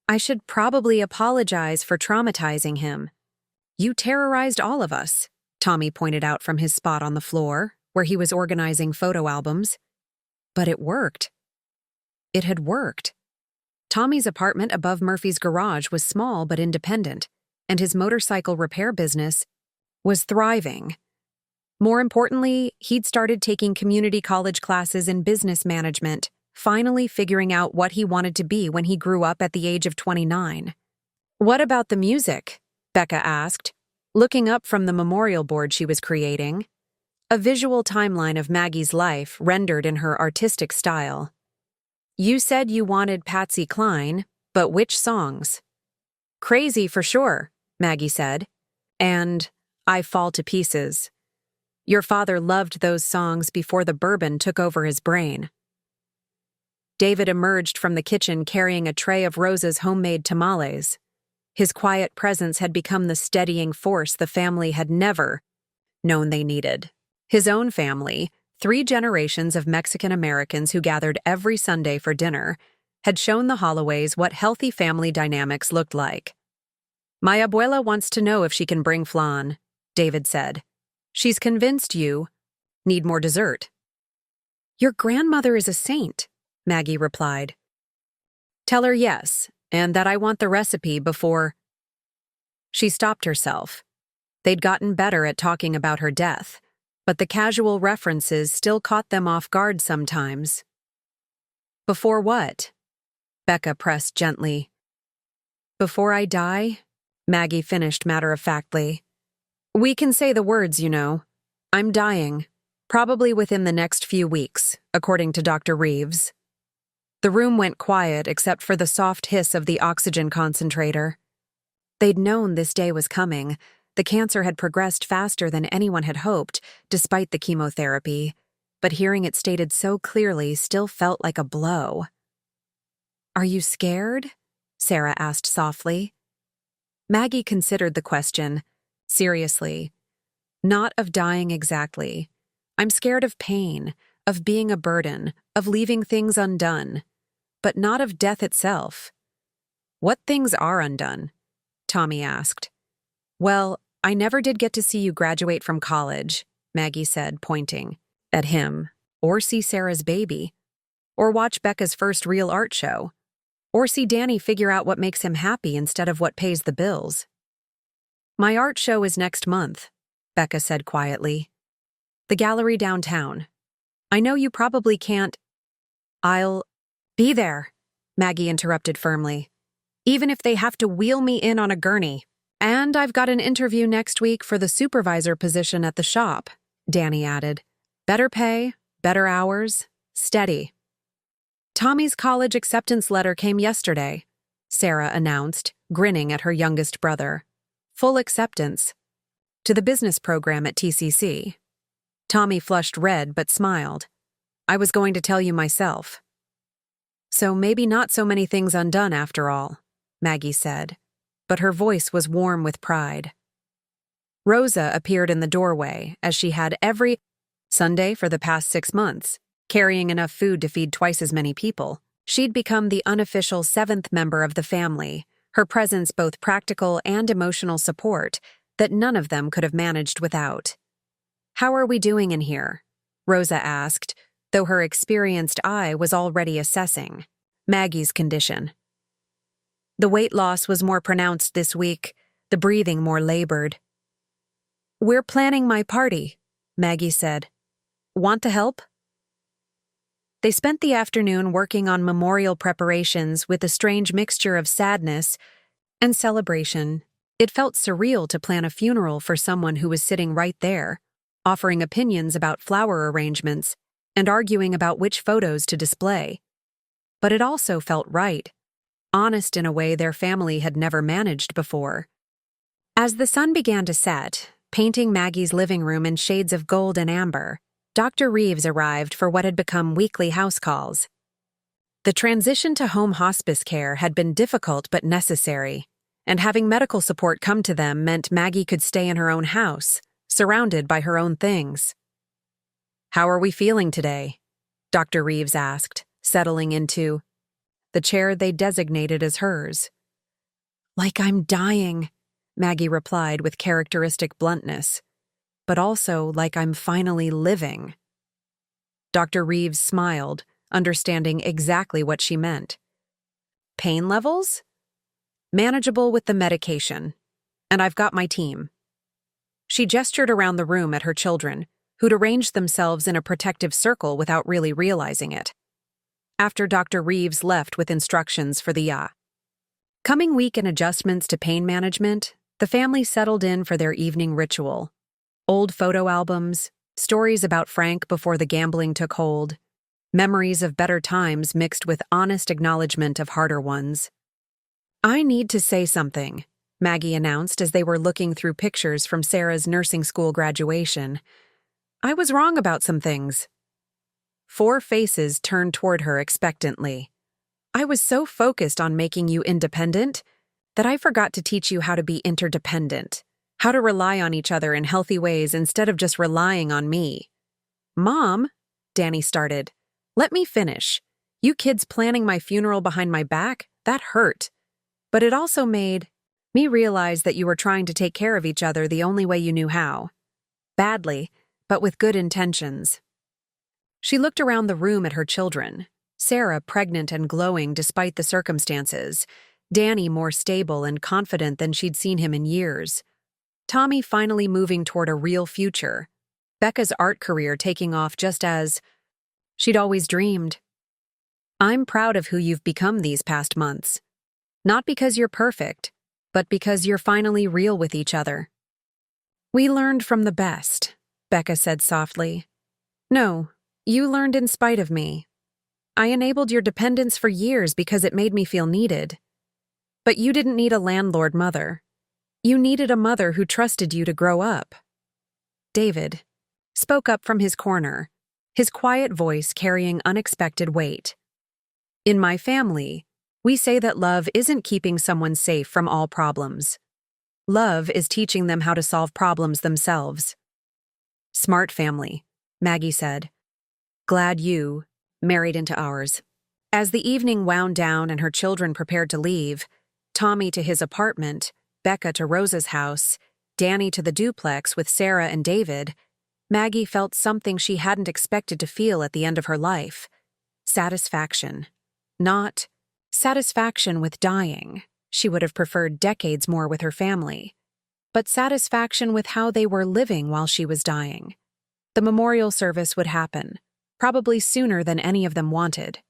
"I should probably apologize for traumatizing him." "You terrorized all of us," Tommy pointed out from his spot on the floor, where he was organizing photo albums. But it worked. It had worked. Tommy's apartment above Murphy's garage was small but independent, and his motorcycle repair business was thriving. More importantly, he'd started taking community college classes in business management, finally figuring out what he wanted to be when he grew up at the age of 29. "What about the music?" Becca asked, looking up from the memorial board she was creating. A visual timeline of Maggie's life rendered in her artistic style. "You said you wanted Patsy Cline, but which songs?" "Crazy for sure," Maggie said. "And I Fall to Pieces. Your father loved those songs before the bourbon took over his brain." David emerged from the kitchen carrying a tray of Rosa's homemade tamales. His quiet presence had become the steadying force the family had never known they needed. His own family, 3 generations of Mexican Americans who gathered every Sunday for dinner, had shown the Holloways what healthy family dynamics looked like. "My abuela wants to know if she can bring flan," David said. "She's convinced you need more dessert." "Your grandmother is a saint," Maggie replied. "Tell her yes, and that I want the recipe before—" She stopped herself. They'd gotten better at talking about her death, but the casual references still caught them off guard sometimes. "Before what?" Becca pressed gently. "Before I die," Maggie finished matter-of-factly. We can say the words, you know. I'm dying. Probably within the next few weeks, according to Dr. Reeves. The room went quiet except for the soft hiss of the oxygen concentrator. They'd known this day was coming. The cancer had progressed faster than anyone had hoped, despite the chemotherapy, but hearing it stated so clearly still felt like a blow. Are you scared? Sarah asked softly. Maggie considered the question. Seriously. Not of dying exactly. I'm scared of pain, of being a burden, of leaving things undone, but not of death itself. What things are undone? Tommy asked. Well, I never did get to see you graduate from college, Maggie said, pointing at him, or see Sarah's baby, or watch Becca's first real art show, or see Danny figure out what makes him happy instead of what pays the bills. My art show is next month, Becca said quietly. The gallery downtown. I know you probably can't. I'll be there, Maggie interrupted firmly. Even if they have to wheel me in on a gurney. And I've got an interview next week for the supervisor position at the shop, Danny added. Better pay, better hours, steady. Tommy's college acceptance letter came yesterday, Sarah announced, grinning at her youngest brother. Full acceptance. To the business program at TCC. Tommy flushed red but smiled. I was going to tell you myself. So maybe not so many things undone after all, Maggie said, but her voice was warm with pride. Rosa appeared in the doorway, as she had every Sunday for the past 6 months, carrying enough food to feed twice as many people. She'd become the unofficial 7th member of the family, her presence both practical and emotional support that none of them could have managed without. How are we doing in here? Rosa asked, though her experienced eye was already assessing Maggie's condition. The weight loss was more pronounced this week, the breathing more labored. We're planning my party, Maggie said. Want to help? They spent the afternoon working on memorial preparations with a strange mixture of sadness and celebration. It felt surreal to plan a funeral for someone who was sitting right there, offering opinions about flower arrangements and arguing about which photos to display. But it also felt right, honest in a way their family had never managed before. As the sun began to set, painting Maggie's living room in shades of gold and amber, Dr. Reeves arrived for what had become weekly house calls. The transition to home hospice care had been difficult but necessary, and having medical support come to them meant Maggie could stay in her own house, surrounded by her own things. How are we feeling today? Dr. Reeves asked, settling into the chair they designated as hers. Like I'm dying, Maggie replied with characteristic bluntness, but also like I'm finally living. Dr. Reeves smiled, understanding exactly what she meant. Pain levels? Manageable with the medication, and I've got my team. She gestured around the room at her children, who'd arranged themselves in a protective circle without really realizing it. After Dr. Reeves left with instructions for the coming week and adjustments to pain management, the family settled in for their evening ritual. Old photo albums, stories about Frank before the gambling took hold, memories of better times mixed with honest acknowledgement of harder ones. I need to say something, Maggie announced as they were looking through pictures from Sarah's nursing school graduation. I was wrong about some things. 4 faces turned toward her expectantly. I was so focused on making you independent that I forgot to teach you how to be interdependent, how to rely on each other in healthy ways instead of just relying on me. Mom, Danny started. Let me finish. You kids planning my funeral behind my back, that hurt. But it also made me realize that you were trying to take care of each other the only way you knew how. Badly, but with good intentions. She looked around the room at her children, Sarah pregnant and glowing despite the circumstances, Danny more stable and confident than she'd seen him in years, Tommy finally moving toward a real future, Becca's art career taking off just as she'd always dreamed. I'm proud of who you've become these past months. Not because you're perfect, but because you're finally real with each other. We learned from the best, Becca said softly. No, you learned in spite of me. I enabled your dependence for years because it made me feel needed. But you didn't need a landlord mother. You needed a mother who trusted you to grow up. David spoke up from his corner, his quiet voice carrying unexpected weight. In my family, we say that love isn't keeping someone safe from all problems. Love is teaching them how to solve problems themselves. Smart family, Maggie said. Glad you married into ours. As the evening wound down and her children prepared to leave, Tommy to his apartment, Becca to Rosa's house, Danny to the duplex with Sarah and David, Maggie felt something she hadn't expected to feel at the end of her life. Satisfaction. Not satisfaction with dying. She would have preferred decades more with her family. But satisfaction with how they were living while she was dying. The memorial service would happen, probably sooner than any of them wanted.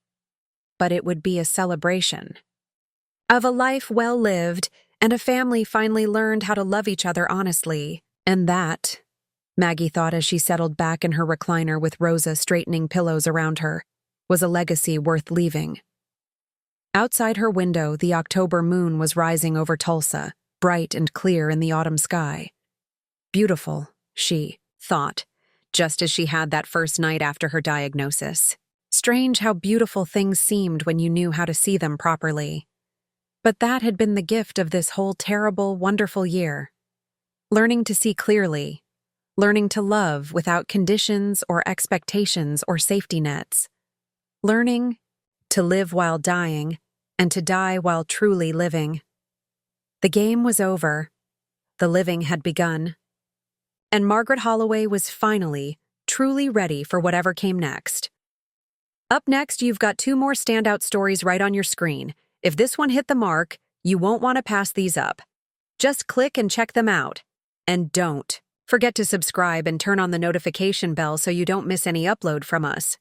But it would be a celebration of a life well lived, and a family finally learned how to love each other honestly. And that, Maggie thought as she settled back in her recliner with Rosa straightening pillows around her, was a legacy worth leaving. Outside her window, the October moon was rising over Tulsa, bright and clear in the autumn sky. Beautiful, she thought, just as she had that first night after her diagnosis. Strange how beautiful things seemed when you knew how to see them properly. But that had been the gift of this whole terrible, wonderful year. Learning to see clearly. Learning to love without conditions or expectations or safety nets. Learning to live while dying and to die while truly living. The game was over. The living had begun. And Margaret Holloway was finally, truly ready for whatever came next. Up next, you've got 2 more standout stories right on your screen. If this one hit the mark, you won't want to pass these up. Just click and check them out. And don't forget to subscribe and turn on the notification bell so you don't miss any upload from us.